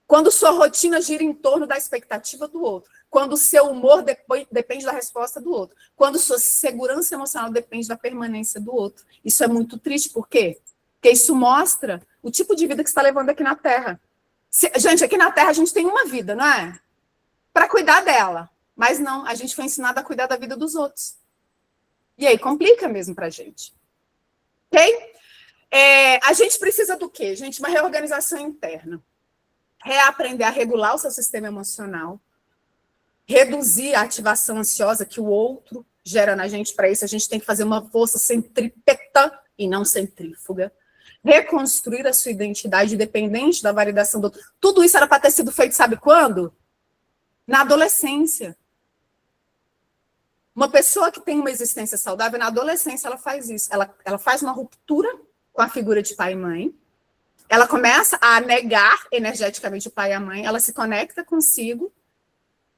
Quando sua rotina gira em torno da expectativa do outro. Quando o seu humor depende da resposta do outro. Quando sua segurança emocional depende da permanência do outro. Isso é muito triste. Por quê? Porque isso mostra o tipo de vida que você está levando aqui na Terra. Gente, aqui na Terra a gente tem uma vida, não é? Para cuidar dela. Mas não, a gente foi ensinado a cuidar da vida dos outros. E aí complica mesmo para a gente. Ok? A gente precisa do quê, gente? Uma reorganização interna. Reaprender a regular o seu sistema emocional, reduzir a ativação ansiosa que o outro gera na gente. Para isso, a gente tem que fazer uma força centrípeta e não centrífuga. Reconstruir a sua identidade independente da validação do outro. Tudo isso era para ter sido feito, sabe quando? Na adolescência. Uma pessoa que tem uma existência saudável, na adolescência, ela faz isso. Ela faz uma ruptura com a figura de pai e mãe. Ela começa a negar energeticamente o pai e a mãe, ela se conecta consigo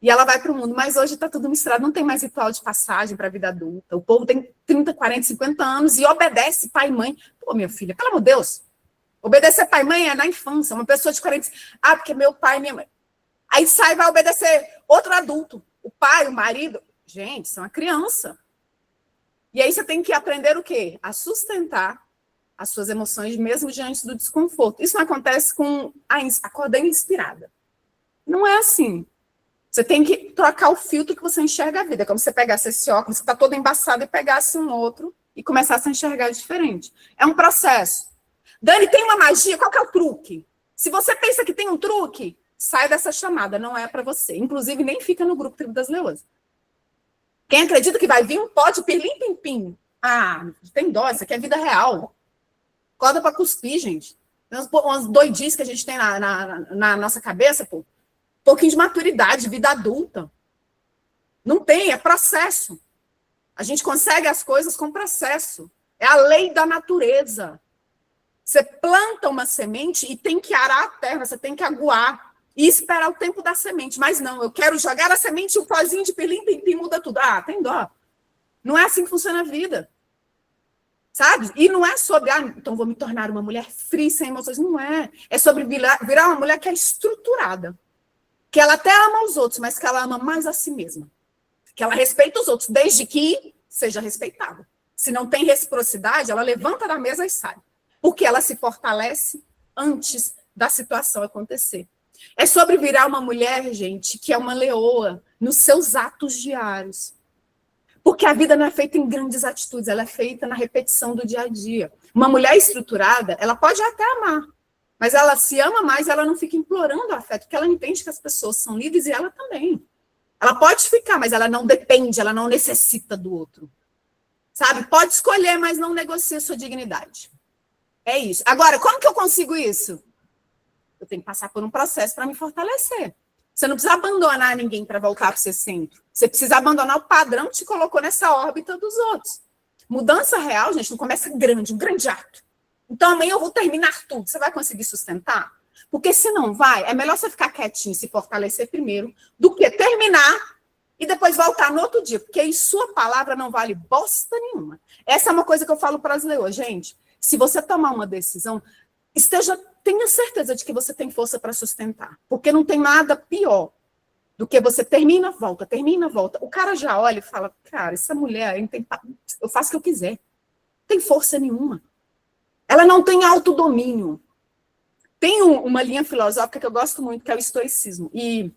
e ela vai para o mundo. Mas hoje está tudo misturado, não tem mais ritual de passagem para a vida adulta. O povo tem 30, 40, 50 anos e obedece pai e mãe. Pô, minha filha, pelo amor de Deus, obedecer pai e mãe é na infância. Uma pessoa de 40 anos, porque meu pai e minha mãe. Aí sai e vai obedecer outro adulto. O pai, o marido. Gente, são uma criança. E aí você tem que aprender o quê? A sustentar as suas emoções, mesmo diante do desconforto. Isso não acontece com acordar inspirada. Não é assim. Você tem que trocar o filtro que você enxerga a vida. É como se você pegasse esse óculos que está todo embaçado e pegasse um outro e começasse a enxergar diferente. É um processo. Dani, tem uma magia? Qual que é o truque? Se você pensa que tem um truque, sai dessa chamada, não é para você. Inclusive, nem fica no grupo Tribo das Leoas. Quem acredita que vai vir um pó de pirlim-pim-pim? Tem dó, isso aqui é vida real. Acorda para cuspir, gente. Umas doidices que a gente tem na nossa cabeça, pô. pouquinho de maturidade, vida adulta. Não tem, é processo. A gente consegue as coisas com processo. É a lei da natureza. Você planta uma semente e tem que arar a terra, você tem que aguar e esperar o tempo da semente. Mas não, eu quero jogar a semente, um pozinho de pirlim-pim-pim muda tudo. Ah, tem dó. Não é assim que funciona a vida. Sabe? E não é sobre, então vou me tornar uma mulher fria, sem emoções. Não é. É sobre virar uma mulher que é estruturada. Que ela até ama os outros, mas que ela ama mais a si mesma. Que ela respeita os outros, desde que seja respeitada. Se não tem reciprocidade, ela levanta da mesa e sai. Porque ela se fortalece antes da situação acontecer. É sobre virar uma mulher, gente, que é uma leoa nos seus atos diários. Porque a vida não é feita em grandes atitudes, ela é feita na repetição do dia a dia. Uma mulher estruturada, ela pode até amar, mas ela se ama mais, ela não fica implorando afeto, porque ela entende que as pessoas são livres e ela também. Ela pode ficar, mas ela não depende, ela não necessita do outro. Sabe? Pode escolher, mas não negocia sua dignidade. É isso. Agora, como que eu consigo isso? Eu tenho que passar por um processo para me fortalecer. Você não precisa abandonar ninguém para voltar para o seu centro. Você precisa abandonar o padrão que te colocou nessa órbita dos outros. Mudança real, gente, não começa grande, um grande ato. Então, amanhã eu vou terminar tudo. Você vai conseguir sustentar? Porque se não vai, é melhor você ficar quietinho, se fortalecer primeiro, do que terminar e depois voltar no outro dia. Porque aí sua palavra não vale bosta nenhuma. Essa é uma coisa que eu falo para as leoas. Gente, se você tomar uma decisão, tenha certeza de que você tem força para sustentar. Porque não tem nada pior do que você termina, volta. O cara já olha e fala, cara, essa mulher, eu faço o que eu quiser. Não tem força nenhuma. Ela não tem autodomínio. Tem uma linha filosófica que eu gosto muito, que é o estoicismo. E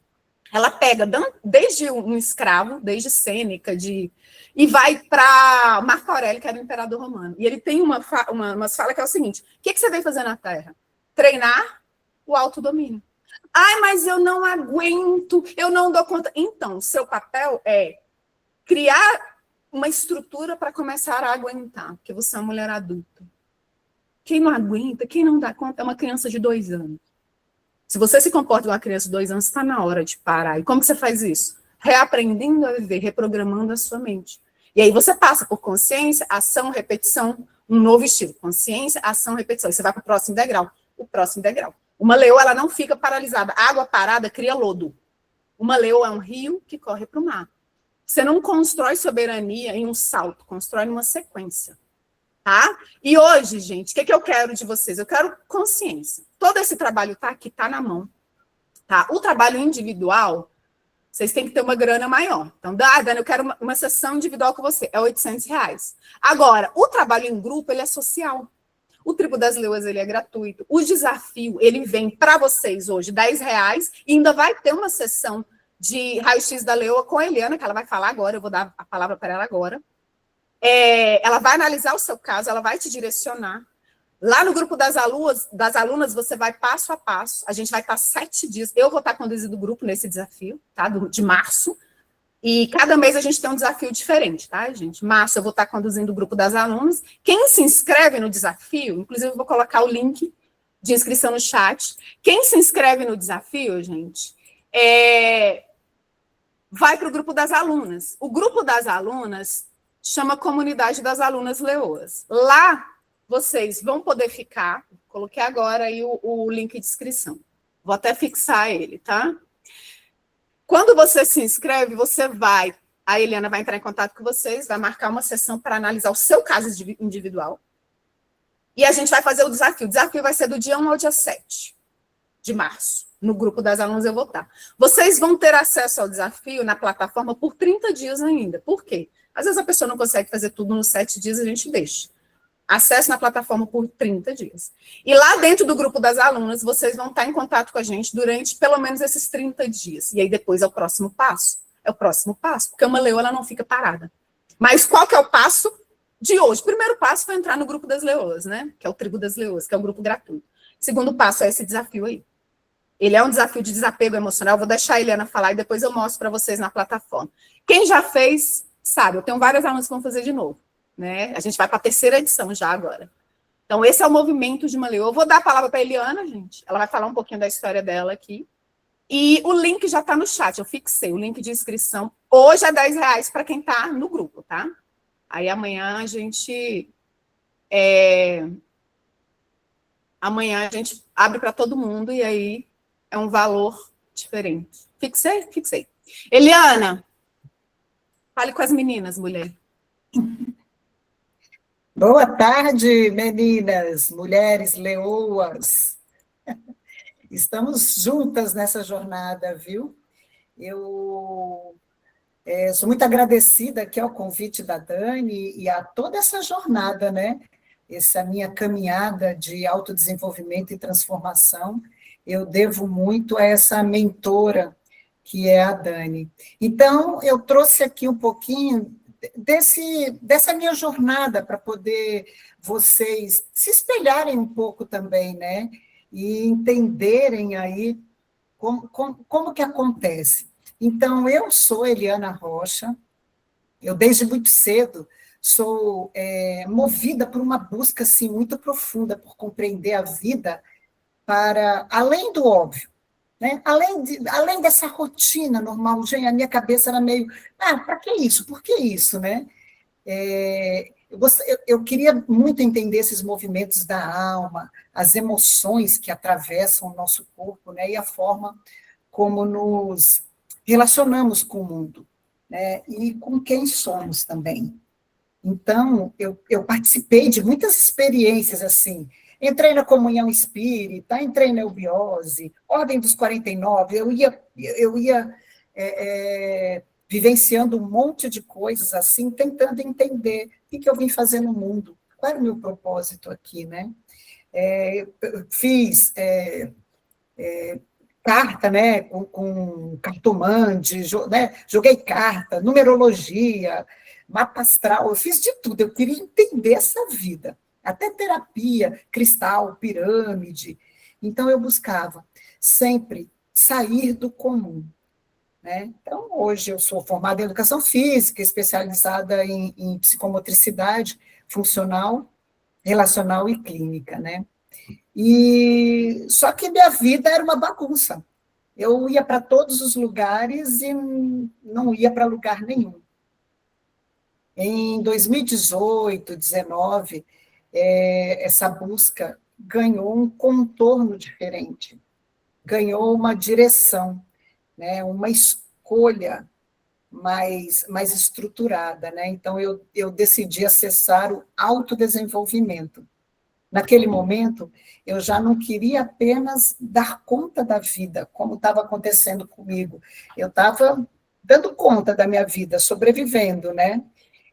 ela pega desde um escravo, desde Sêneca, e vai para Marco Aurélio, que era o imperador romano. E ele tem umas falas que é o seguinte: o que você veio fazer na Terra? Treinar o autodomínio. Ai, mas eu não aguento, eu não dou conta. Então, seu papel é criar uma estrutura para começar a aguentar, porque você é uma mulher adulta. Quem não aguenta, quem não dá conta, é uma criança de 2 anos. Se você se comporta como uma criança de 2 anos, está na hora de parar. E como que você faz isso? Reaprendendo a viver, reprogramando a sua mente. E aí você passa por consciência, ação, repetição, um novo estilo. Consciência, ação, repetição. E você vai para o próximo degrau. Uma leoa, ela não fica paralisada. Água parada cria lodo. Uma leoa é um rio que corre para o mar. Você não constrói soberania em um salto, constrói numa sequência. Tá? E hoje, gente, o que eu quero de vocês? Eu quero consciência. Todo esse trabalho está aqui, está na mão. Tá? O trabalho individual, vocês têm que ter uma grana maior. Então, Dani, eu quero uma sessão individual com você. É R$800. Agora, o trabalho em grupo, ele é social. O Tribo das Leoas, ele é gratuito. O desafio, ele vem para vocês hoje, R$10. E ainda vai ter uma sessão de raio-x da leoa com a Eliana, que ela vai falar agora. Eu vou dar a palavra para ela agora. Ela vai analisar o seu caso, ela vai te direcionar. Lá no grupo das alunas, você vai passo a passo. A gente vai estar 7 dias. Eu vou estar conduzindo o grupo nesse desafio, tá? De março. E cada mês a gente tem um desafio diferente, tá, gente? Março eu vou estar conduzindo o grupo das alunas. Quem se inscreve no desafio, inclusive eu vou colocar o link de inscrição no chat. Quem se inscreve no desafio, gente, vai para o grupo das alunas. O grupo das alunas chama Comunidade das Alunas Leoas. Lá, vocês vão poder ficar, coloquei agora aí o link de inscrição. Vou até fixar ele, tá? Quando você se inscreve, a Eliana vai entrar em contato com vocês, vai marcar uma sessão para analisar o seu caso individual. E a gente vai fazer o desafio. O desafio vai ser do dia 1 ao dia 7 de março. No grupo das alunas eu vou estar. Vocês vão ter acesso ao desafio na plataforma por 30 dias ainda. Por quê? Às vezes a pessoa não consegue fazer tudo nos 7 dias, a gente deixa. Acesso na plataforma por 30 dias. E lá dentro do grupo das alunas, vocês vão estar em contato com a gente durante pelo menos esses 30 dias. E aí depois é o próximo passo. Porque uma leoa ela não fica parada. Mas qual que é o passo de hoje? O primeiro passo foi entrar no grupo das leoas, né? Que é o Tribo das Leoas, que é um grupo gratuito. O segundo passo é esse desafio aí. Ele é um desafio de desapego emocional. Eu vou deixar a Eliana falar e depois eu mostro para vocês na plataforma. Quem já fez, sabe, eu tenho várias alunas que vão fazer de novo. Né? A gente vai para a 3ª edição já agora. Então, esse é o movimento de uma leoa. Eu vou dar a palavra para a Eliana, gente. Ela vai falar um pouquinho da história dela aqui. E o link já está no chat, eu fixei o link de inscrição. Hoje é R$10 para quem está no grupo, tá? Aí amanhã a gente abre para todo mundo e aí é um valor diferente. Fixei? Fixei. Eliana, fale com as meninas, mulher. Boa tarde, meninas, mulheres, leoas. Estamos juntas nessa jornada, viu? Eu sou muito agradecida aqui ao convite da Dani e a toda essa jornada, né? Essa minha caminhada de autodesenvolvimento e transformação, eu devo muito a essa mentora que é a Dani. Então, eu trouxe aqui um pouquinho dessa minha jornada para poder vocês se espelharem um pouco também, né? E entenderem aí como que acontece. Então, eu sou Eliana Rocha, eu desde muito cedo sou movida por uma busca assim, muito profunda por compreender a vida para além do óbvio. Né? Além dessa rotina normal, gente, a minha cabeça era meio, para que isso? Por que isso? Né? Eu queria muito entender esses movimentos da alma, as emoções que atravessam o nosso corpo, né? E a forma como nos relacionamos com o mundo, né? E com quem somos também. Então, eu participei de muitas experiências assim. Entrei na comunhão espírita, entrei na eubiose, Ordem dos 49, eu ia vivenciando um monte de coisas assim, tentando entender o que eu vim fazer no mundo, qual era o meu propósito aqui, né? Fiz carta, né, com cartomante, né, joguei carta, numerologia, mapa astral, eu fiz de tudo, eu queria entender essa vida, até terapia, cristal, pirâmide. Então, eu buscava sempre sair do comum. Né? Então, hoje eu sou formada em educação física, especializada em psicomotricidade funcional, relacional e clínica. Né? E só que minha vida era uma bagunça. Eu ia para todos os lugares e não ia para lugar nenhum. Em 2018, 2019, essa busca ganhou um contorno diferente, ganhou uma direção, né, uma escolha mais estruturada. Né? Então, eu decidi acessar o autodesenvolvimento. Naquele momento, eu já não queria apenas dar conta da vida, como estava acontecendo comigo. Eu estava dando conta da minha vida, sobrevivendo, né?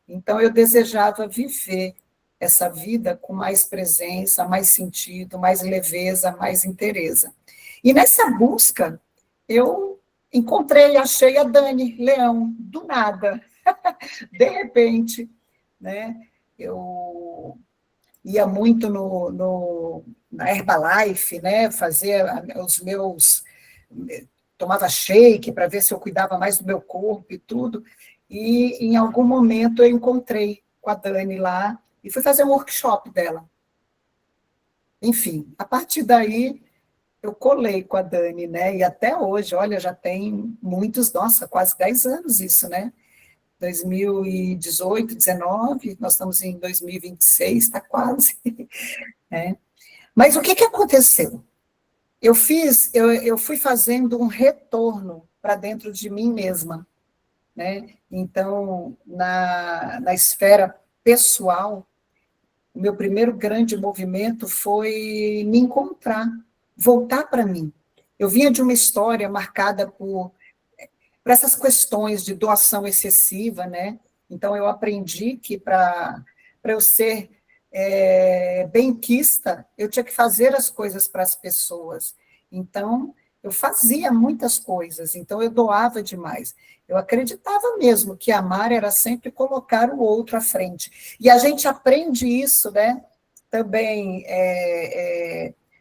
Então, eu desejava viver essa vida com mais presença, mais sentido, mais leveza, mais inteireza. E nessa busca, eu achei a Dani Leão, do nada, de repente, né? Eu ia muito na Herbalife, né, fazia os meus, tomava shake para ver se eu cuidava mais do meu corpo e tudo, e em algum momento eu encontrei com a Dani lá, e fui fazer um workshop dela. Enfim, a partir daí, eu colei com a Dani, né, e até hoje, olha, já tem muitos, nossa, quase 10 anos isso, né, 2018, 19, nós estamos em 2026, está quase. Né? Mas o que aconteceu? Eu fui fazendo um retorno para dentro de mim mesma. Né? Então, na esfera pessoal, o meu primeiro grande movimento foi me encontrar, voltar para mim. Eu vinha de uma história marcada por essas questões de doação excessiva, né? Então, eu aprendi que para eu ser benquista, eu tinha que fazer as coisas para as pessoas. Então, eu fazia muitas coisas, então eu doava demais. Eu acreditava mesmo que amar era sempre colocar o outro à frente. E a gente aprende isso, né? Também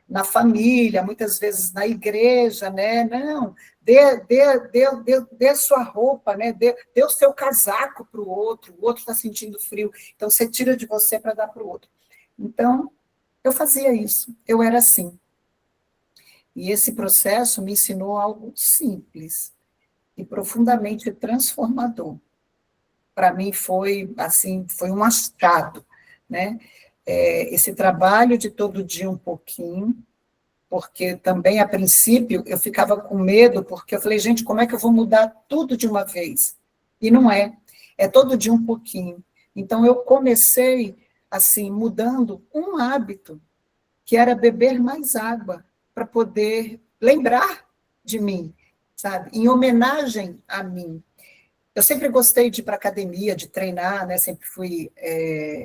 na família, muitas vezes na igreja, né? Não, dê sua roupa, né? Dê o seu casaco para o outro está sentindo frio, então você tira de você para dar para o outro. Então, eu fazia isso, eu era assim. E esse processo me ensinou algo simples e profundamente transformador. Para mim foi assim, foi um achado, né? Esse trabalho de todo dia um pouquinho, porque também, a princípio, eu ficava com medo, porque eu falei, gente, como é que eu vou mudar tudo de uma vez? E não é todo dia um pouquinho. Então, eu comecei, assim, mudando um hábito, que era beber mais água, para poder lembrar de mim, sabe? Em homenagem a mim. Eu sempre gostei de ir para academia, de treinar, né? Sempre fui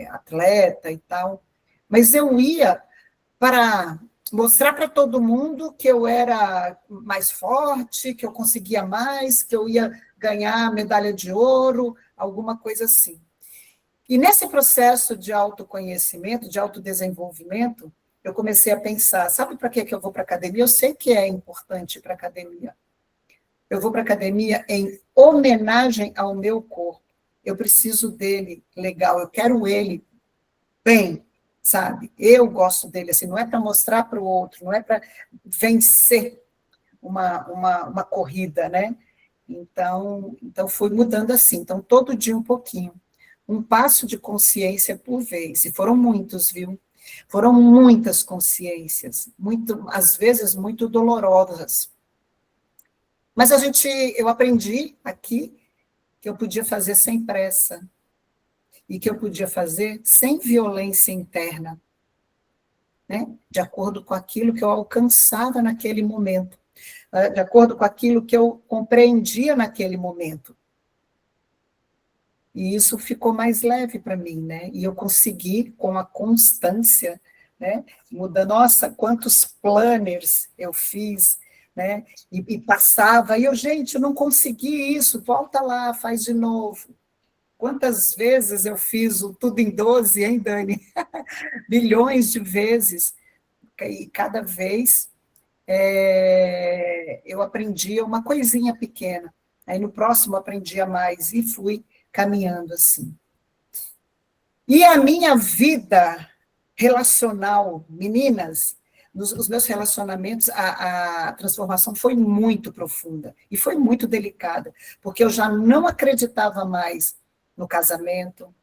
atleta e tal, mas eu ia para mostrar para todo mundo que eu era mais forte, que eu conseguia mais, que eu ia ganhar medalha de ouro, alguma coisa assim. E nesse processo de autoconhecimento, de autodesenvolvimento, eu comecei a pensar, sabe para que eu vou para a academia? Eu sei que é importante ir para a academia. Eu vou para a academia em homenagem ao meu corpo. Eu preciso dele legal, eu quero ele bem, sabe? Eu gosto dele, assim, não é para mostrar para o outro, não é para vencer uma corrida, né? Então, fui mudando assim. Então, todo dia um pouquinho. Um passo de consciência por vez. E foram muitos, viu? Foram muitas consciências, às vezes muito dolorosas. Mas eu aprendi aqui que eu podia fazer sem pressa e que eu podia fazer sem violência interna, né? De acordo com aquilo que eu alcançava naquele momento, de acordo com aquilo que eu compreendia naquele momento. E isso ficou mais leve para mim, né? E eu consegui, com a constância, né? Mudar, nossa, quantos planners eu fiz, né? E passava, e eu, gente, eu não consegui isso, volta lá, faz de novo. Quantas vezes eu fiz o Tudo em 12, hein, Dani? Milhões de vezes. E cada vez eu aprendia uma coisinha pequena. Aí no próximo aprendia mais e fui caminhando assim. E a minha vida relacional, meninas, os meus relacionamentos, a transformação foi muito profunda e foi muito delicada, porque eu já não acreditava mais no casamento,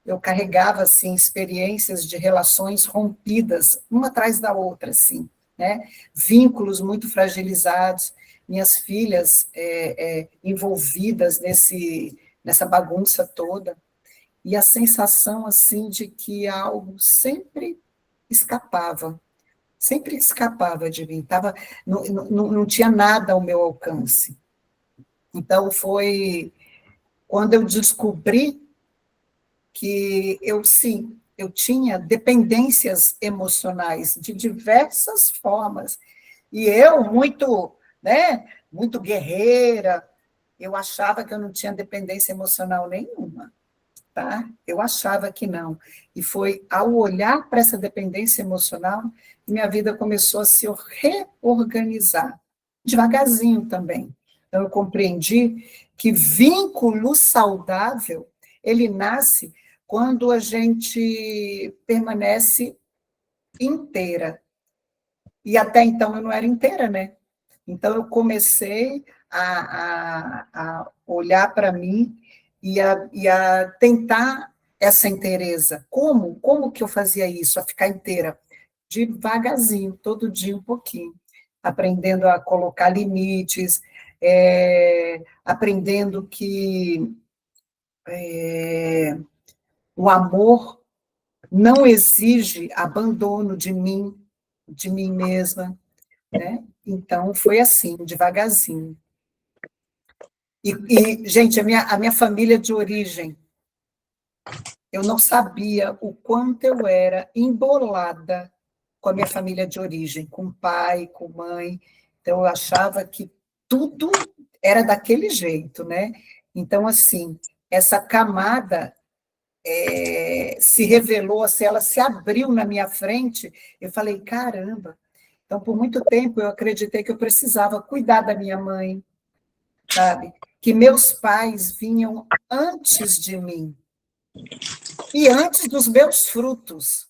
eu carregava, assim, experiências de relações rompidas, uma atrás da outra, assim, né? Vínculos muito fragilizados, minhas filhas envolvidas nessa bagunça toda, e a sensação, assim, de que algo sempre escapava de mim, não tinha nada ao meu alcance. Então, foi quando eu descobri que eu tinha dependências emocionais de diversas formas, e eu, né, muito guerreira, eu achava que eu não tinha dependência emocional nenhuma, tá? Eu achava que não. E foi ao olhar para essa dependência emocional que minha vida começou a se reorganizar, devagarzinho também. Então, eu compreendi que vínculo saudável, ele nasce quando a gente permanece inteira. E até então eu não era inteira, né? Então eu comecei a olhar para mim e a tentar essa inteireza. Como que eu fazia isso, a ficar inteira? Devagarzinho, todo dia um pouquinho. Aprendendo a colocar limites, aprendendo que o amor não exige abandono de mim mesma, né? Então, foi assim, devagarzinho. Gente, a minha família de origem, eu não sabia o quanto eu era embolada com a minha família de origem, com pai, com mãe. Então, eu achava que tudo era daquele jeito, né? Então, assim, essa camada se revelou, assim, ela se abriu na minha frente, eu falei, caramba. Então, por muito tempo, eu acreditei que eu precisava cuidar da minha mãe, sabe? Que meus pais vinham antes de mim e antes dos meus frutos.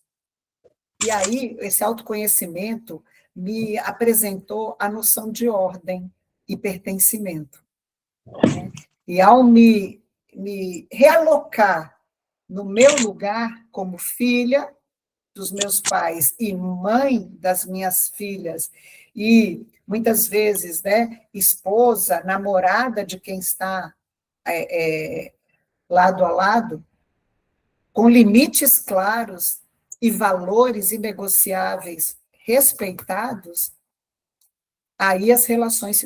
E aí, esse autoconhecimento me apresentou a noção de ordem e pertencimento, né? E ao me realocar no meu lugar como filha dos meus pais e mãe das minhas filhas, e muitas vezes, né, esposa, namorada de quem está lado a lado, com limites claros e valores inegociáveis respeitados, aí as relações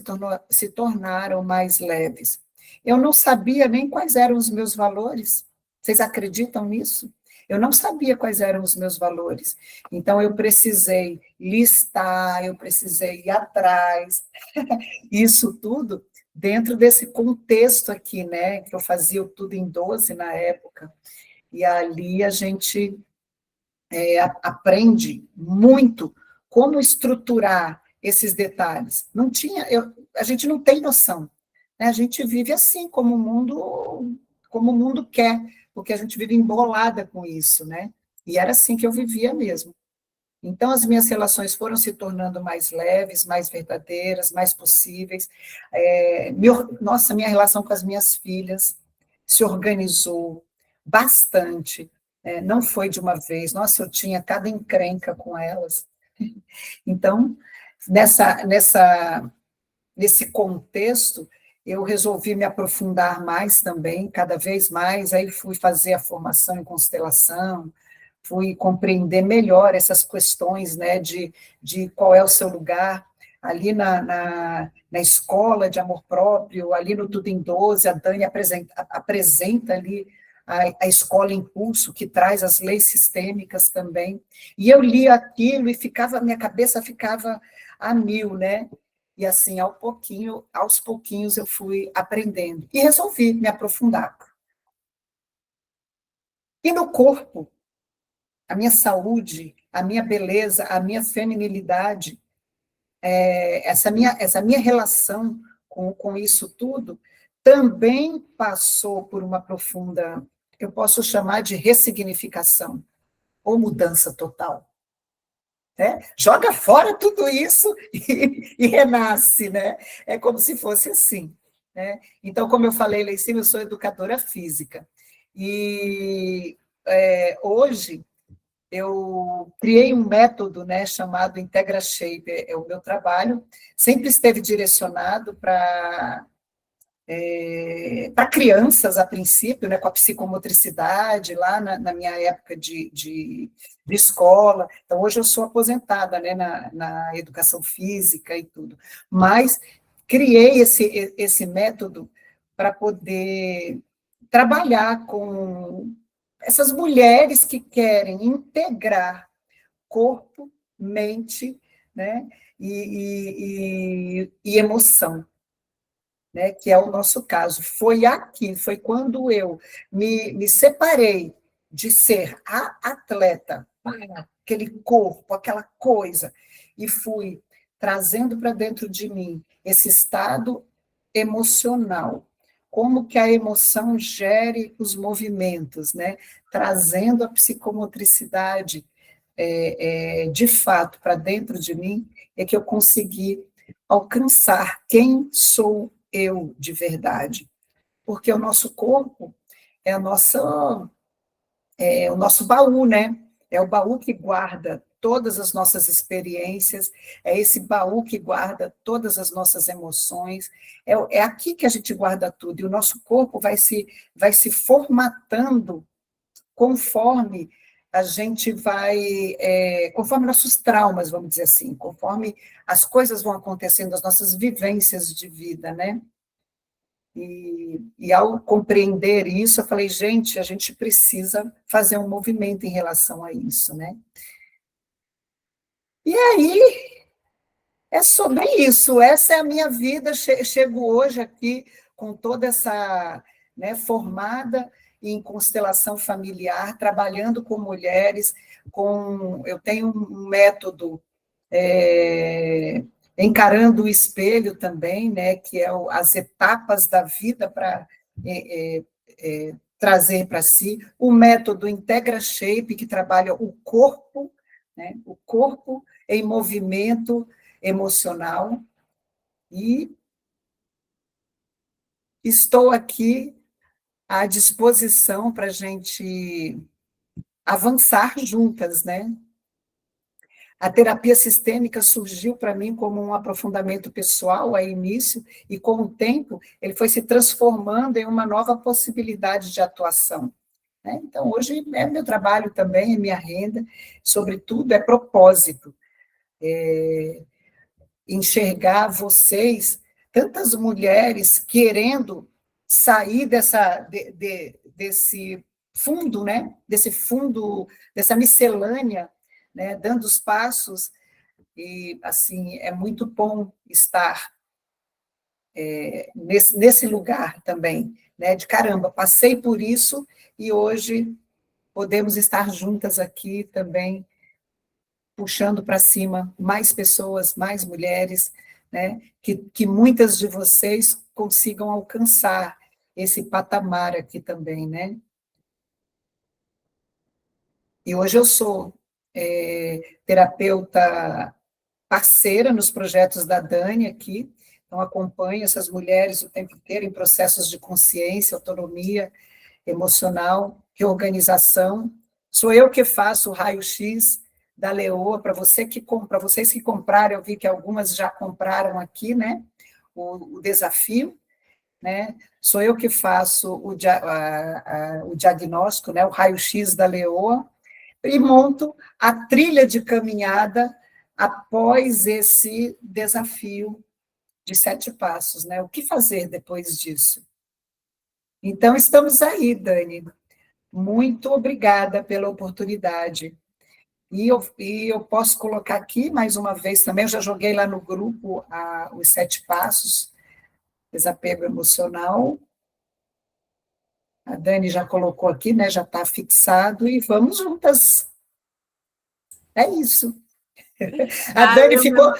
se tornaram mais leves. Eu não sabia nem quais eram os meus valores. Vocês acreditam nisso? Eu não sabia quais eram os meus valores. Então, eu precisei listar, eu precisei ir atrás. Isso tudo dentro desse contexto aqui, né? Que eu fazia o Tudo em 12 na época. E ali a gente aprende muito como estruturar esses detalhes. Não tinha, a gente não tem noção, né? A gente vive assim, como o mundo quer, porque a gente vive embolada com isso, né? E era assim que eu vivia mesmo. Então, as minhas relações foram se tornando mais leves, mais verdadeiras, mais possíveis. Nossa, minha relação com as minhas filhas se organizou bastante. Não foi de uma vez. Nossa, eu tinha cada encrenca com elas. Então, nesse contexto, eu resolvi me aprofundar mais também, cada vez mais. Aí fui fazer a formação em constelação, fui compreender melhor essas questões, né, de qual é o seu lugar, ali na escola de amor próprio, ali no Tudo em 12, a Dani apresenta ali a escola Impulso, que traz as leis sistêmicas também, e eu li aquilo e minha cabeça ficava a mil, né, e assim, aos pouquinhos eu fui aprendendo, e resolvi me aprofundar. E no corpo, a minha saúde, a minha beleza, a minha feminilidade, essa minha relação com isso tudo, também passou por uma profunda, eu posso chamar de ressignificação, ou mudança total. Né? Joga fora tudo isso e renasce, né? É como se fosse assim. Né? Então, como eu falei lá em cima, eu sou educadora física. E hoje eu criei um método, né, chamado Integra Shape, é o meu trabalho, sempre esteve direcionado para crianças, a princípio, né, com a psicomotricidade, lá na minha época de escola. Então, hoje eu sou aposentada, né, na educação física e tudo, mas criei esse método para poder trabalhar com essas mulheres que querem integrar corpo, mente, né, e emoção, né, que é o nosso caso. Foi quando eu me separei de ser a atleta, aquele corpo, aquela coisa, e fui trazendo para dentro de mim esse estado emocional, como que a emoção gere os movimentos, né? Trazendo a psicomotricidade de fato para dentro de mim, é que eu consegui alcançar quem sou eu de verdade. Porque o nosso corpo é o nosso baú, né? É o baú que guarda todas as nossas experiências, é esse baú que guarda todas as nossas emoções, é aqui que a gente guarda tudo, e o nosso corpo vai se formatando conforme a gente conforme nossos traumas, vamos dizer assim, conforme as coisas vão acontecendo, as nossas vivências de vida, né? E ao compreender isso, eu falei, gente, a gente precisa fazer um movimento em relação a isso, né? E aí, é sobre isso, essa é a minha vida, chego hoje aqui com toda essa, né, formada em constelação familiar, trabalhando com mulheres, eu tenho um método encarando o espelho também, né, que é as etapas da vida para trazer para si, o método Integra Shape, que trabalha o corpo, né? O corpo em movimento emocional, e estou aqui à disposição para a gente avançar juntas, né? A terapia sistêmica surgiu para mim como um aprofundamento pessoal a início, e com o tempo ele foi se transformando em uma nova possibilidade de atuação, né? Então, hoje é meu trabalho também, é minha renda, sobretudo é propósito, enxergar vocês, tantas mulheres querendo sair desse fundo, né? Desse fundo, dessa miscelânea, né? Dando os passos, e assim, é muito bom estar nesse lugar também, né? De caramba, passei por isso, e hoje podemos estar juntas aqui também, puxando para cima mais pessoas, mais mulheres, né? Que muitas de vocês consigam alcançar esse patamar aqui também, né? E hoje eu sou terapeuta parceira nos projetos da Dani aqui, então acompanho essas mulheres o tempo inteiro em processos de consciência, autonomia emocional, reorganização. Sou eu que faço o raio-x da Leoa, para vocês que compraram, eu vi que algumas já compraram aqui, né? O desafio, né? Sou eu que faço o diagnóstico, né? O raio-x da Leoa, e monto a trilha de caminhada após esse desafio de 7 passos, né? O que fazer depois disso? Então, estamos aí, Dani. Muito obrigada pela oportunidade. E eu posso colocar aqui, mais uma vez também, eu já joguei lá no grupo os 7 passos, desapego emocional. A Dani já colocou aqui, né? Já está fixado, e vamos juntas. É isso. A Dani ficou...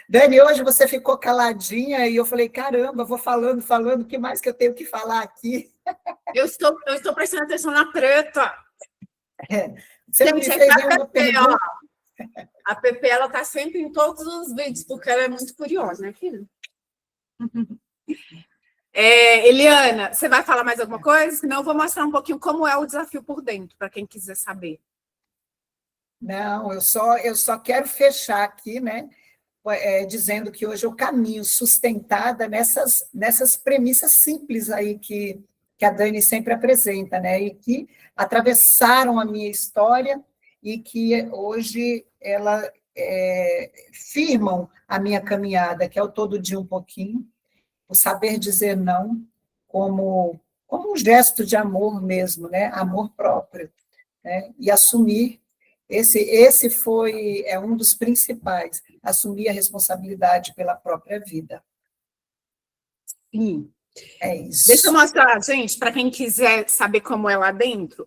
Dani, hoje você ficou caladinha, e eu falei, caramba, vou falando, o que mais que eu tenho que falar aqui? Eu estou prestando atenção na treta. Você não me fez nenhuma pergunta? A Pepe, ela está sempre em todos os vídeos, porque ela é muito curiosa, né, filha? Eliana, você vai falar mais alguma coisa? Senão eu vou mostrar um pouquinho como é o desafio por dentro, para quem quiser saber. Não, eu só quero fechar aqui, né, dizendo que hoje eu caminho sustentada nessas premissas simples aí que a Dani sempre apresenta, né, e que atravessaram a minha história, e que hoje ela firmam a minha caminhada, que é o todo dia um pouquinho, o saber dizer não como um gesto de amor mesmo, né, amor próprio, né, e assumir. Esse é um dos principais, assumir a responsabilidade pela própria vida. Sim. É isso. Deixa eu mostrar, gente, para quem quiser saber como é lá dentro.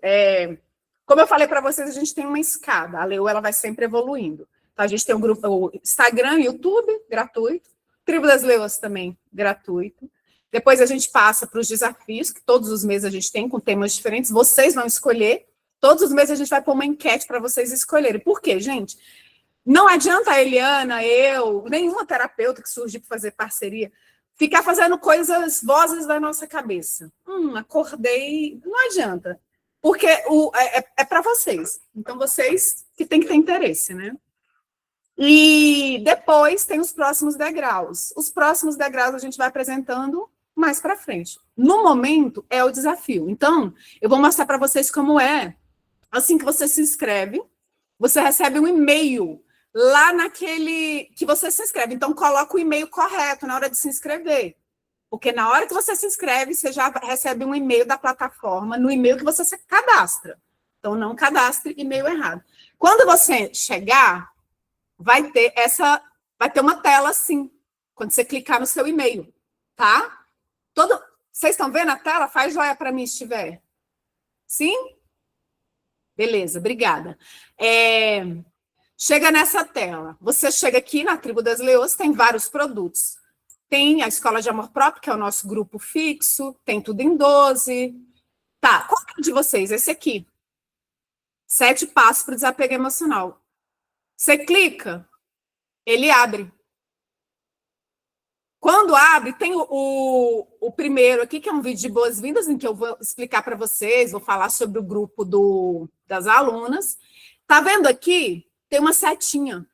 Como eu falei para vocês, a gente tem uma escada. A Leo, ela vai sempre evoluindo. Então, a gente tem um grupo, o Instagram, YouTube, gratuito. Tribo das Leoas também, gratuito. Depois a gente passa para os desafios, que todos os meses a gente tem, com temas diferentes. Vocês vão escolher. Todos os meses a gente vai pôr uma enquete para vocês escolherem. Por quê, gente? Não adianta a Eliana, eu, nenhuma terapeuta que surge para fazer parceria, ficar fazendo vozes da nossa cabeça. Acordei, não adianta. Porque é para vocês. Então, vocês que têm que ter interesse, né? E depois tem os próximos degraus. Os próximos degraus a gente vai apresentando mais para frente. No momento, é o desafio. Então, eu vou mostrar para vocês como é. Assim que você se inscreve, você recebe um e-mail lá naquele que você se inscreve. Então, coloca o e-mail correto na hora de se inscrever. Porque na hora que você se inscreve, você já recebe um e-mail da plataforma no e-mail que você se cadastra. Então, não cadastre e-mail errado. Quando você chegar, vai ter uma tela assim, quando você clicar no seu e-mail, tá? Vocês estão vendo a tela? Faz joia para mim se estiver. Sim? Beleza, obrigada. Chega nessa tela. Você chega aqui na Tribo das Leoas, tem vários produtos. Tem a Escola de Amor Próprio, que é o nosso grupo fixo, tem tudo em 12. Tá, qual é o de vocês? Esse aqui. 7 passos para o desapego emocional. Você clica, ele abre. Quando abre, tem o primeiro aqui, que é um vídeo de boas-vindas, em que eu vou explicar para vocês, vou falar sobre o grupo das alunas. Tá vendo aqui? Tem uma setinha.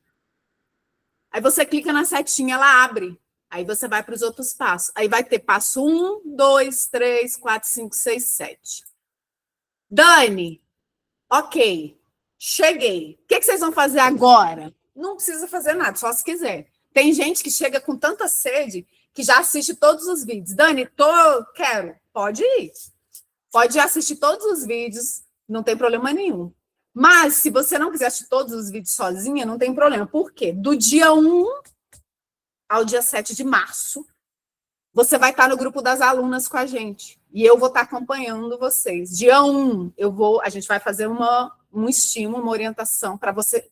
Aí você clica na setinha, ela abre. Aí você vai para os outros passos. Aí vai ter passo 1, 2, 3, 4, 5, 6, 7. Dani, ok, cheguei. O que vocês vão fazer agora? Não precisa fazer nada, só se quiser. Tem gente que chega com tanta sede que já assiste todos os vídeos. Dani, quero. Pode ir. Pode assistir todos os vídeos, não tem problema nenhum. Mas, se você não quiser assistir todos os vídeos sozinha, não tem problema. Por quê? Do dia 1 ao dia 7 de março, você vai estar no grupo das alunas com a gente. E eu vou estar acompanhando vocês. Dia 1, a gente vai fazer um estímulo, uma orientação para você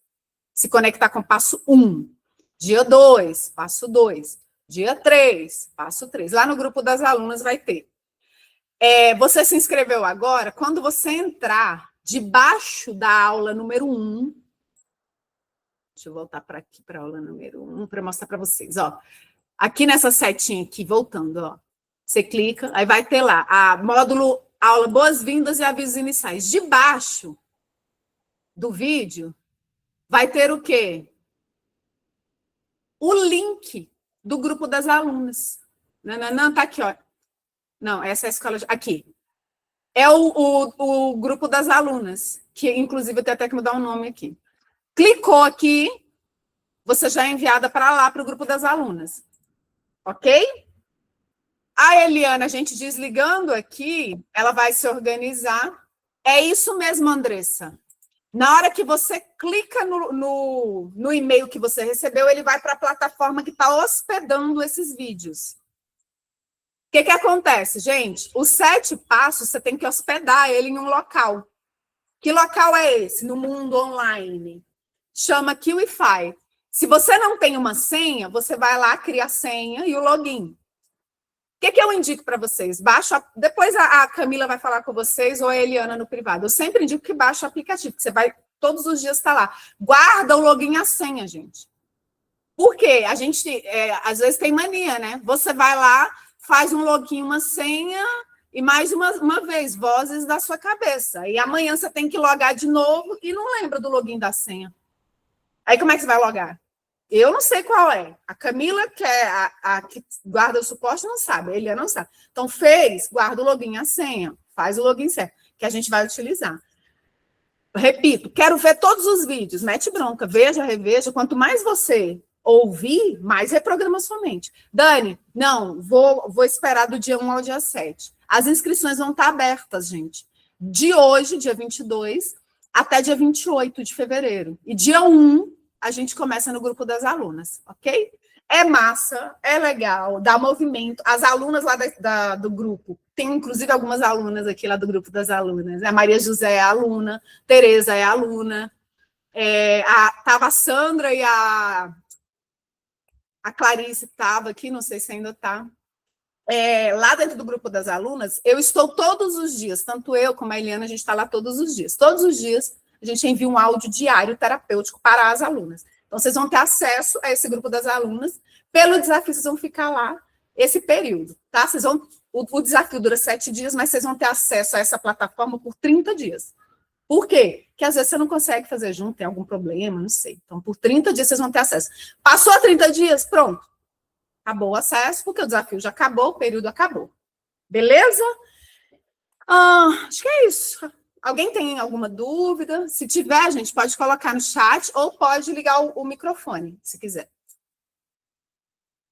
se conectar com o passo 1. Dia 2, passo 2. Dia 3, passo 3. Lá no grupo das alunas vai ter. Você se inscreveu agora? Quando você entrar debaixo da aula número 1, deixa eu voltar para aqui, para a aula número 1, para mostrar para vocês. Ó. Aqui nessa setinha aqui, voltando, ó, você clica, aí vai ter lá, módulo aula boas-vindas e avisos iniciais. Debaixo do vídeo, vai ter o quê? O link do grupo das alunas. Não, tá aqui, ó. Não, essa é a escola... Aqui. É o grupo das alunas, que inclusive eu tenho até que mudar o nome aqui. Clicou aqui, você já é enviada para lá, para o grupo das alunas. Ok? A Eliana, a gente desligando aqui, ela vai se organizar. É isso mesmo, Andressa. Na hora que você clica no e-mail que você recebeu, ele vai para a plataforma que está hospedando esses vídeos. O que acontece, gente? Os 7 passos, você tem que hospedar ele em um local. Que local é esse? No mundo online. Chama Kiwify. Se você não tem uma senha, você vai lá, cria a senha e o login. O que eu indico para vocês? Depois a Camila vai falar com vocês ou a Eliana no privado. Eu sempre indico que baixe o aplicativo, que você vai todos os dias estar lá. Guarda o login e a senha, gente. Por quê? A gente, às vezes, tem mania, né? Você vai lá, faz um login, uma senha, e mais uma vez, vozes da sua cabeça. E amanhã você tem que logar de novo e não lembra do login da senha. Aí como é que você vai logar? Eu não sei qual é. A Camila, que é a que guarda o suporte, não sabe. A Eliana não sabe. Então, guarda o login e a senha. Faz o login certo, que a gente vai utilizar. Repito, quero ver todos os vídeos. Mete bronca, veja, reveja. Quanto mais você ouvir, mais reprograma sua mente. Dani, não, vou esperar do dia 1 ao dia 7. As inscrições vão estar abertas, gente. De hoje, dia 22, até dia 28 de fevereiro. E dia 1, a gente começa no grupo das alunas, ok? É massa, é legal, dá movimento. As alunas lá do grupo, tem inclusive algumas alunas aqui lá do grupo das alunas. A Maria José é aluna, Tereza é aluna, tava a Sandra e a Clarice estava aqui, não sei se ainda está. Lá dentro do grupo das alunas, eu estou todos os dias, tanto eu como a Eliana, a gente está lá todos os dias. Todos os dias a gente envia um áudio diário terapêutico para as alunas. Então, vocês vão ter acesso a esse grupo das alunas. Pelo desafio, vocês vão ficar lá esse período, tá? O desafio dura 7 dias, mas vocês vão ter acesso a essa plataforma por 30 dias. Por quê? Porque às vezes você não consegue fazer junto, tem algum problema, não sei. Então, por 30 dias vocês vão ter acesso. Passou 30 dias, pronto. Acabou o acesso, porque o desafio já acabou, o período acabou. Beleza? Acho que é isso. Alguém tem alguma dúvida? Se tiver, gente, pode colocar no chat ou pode ligar o microfone, se quiser.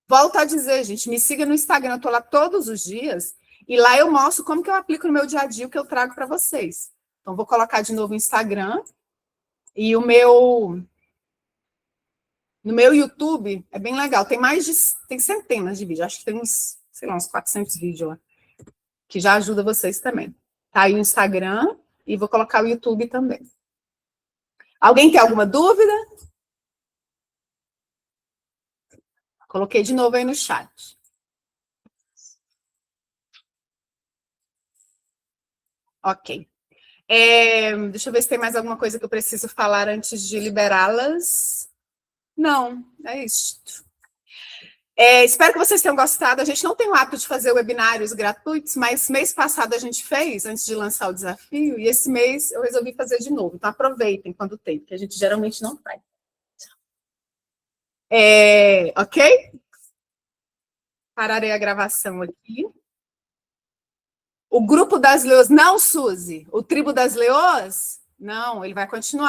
Volto a dizer, gente, me siga no Instagram, eu estou lá todos os dias, e lá eu mostro como que eu aplico no meu dia a dia o que eu trago para vocês. Então, vou colocar de novo o Instagram, e no meu YouTube é bem legal, tem centenas de vídeos, acho que tem uns 400 vídeos lá, que já ajuda vocês também. Tá aí o Instagram, e vou colocar o YouTube também. Alguém tem alguma dúvida? Coloquei de novo aí no chat. Ok. Deixa eu ver se tem mais alguma coisa que eu preciso falar antes de liberá-las. Não, é isso. Espero que vocês tenham gostado. A gente não tem o hábito de fazer webinários gratuitos, mas mês passado a gente fez, antes de lançar o desafio, e esse mês eu resolvi fazer de novo. Então, aproveitem quando tem, porque a gente geralmente não faz. Ok? Pararei a gravação aqui. O grupo das leoas... Não, Suzy. O tribo das leoas? Não, ele vai continuar.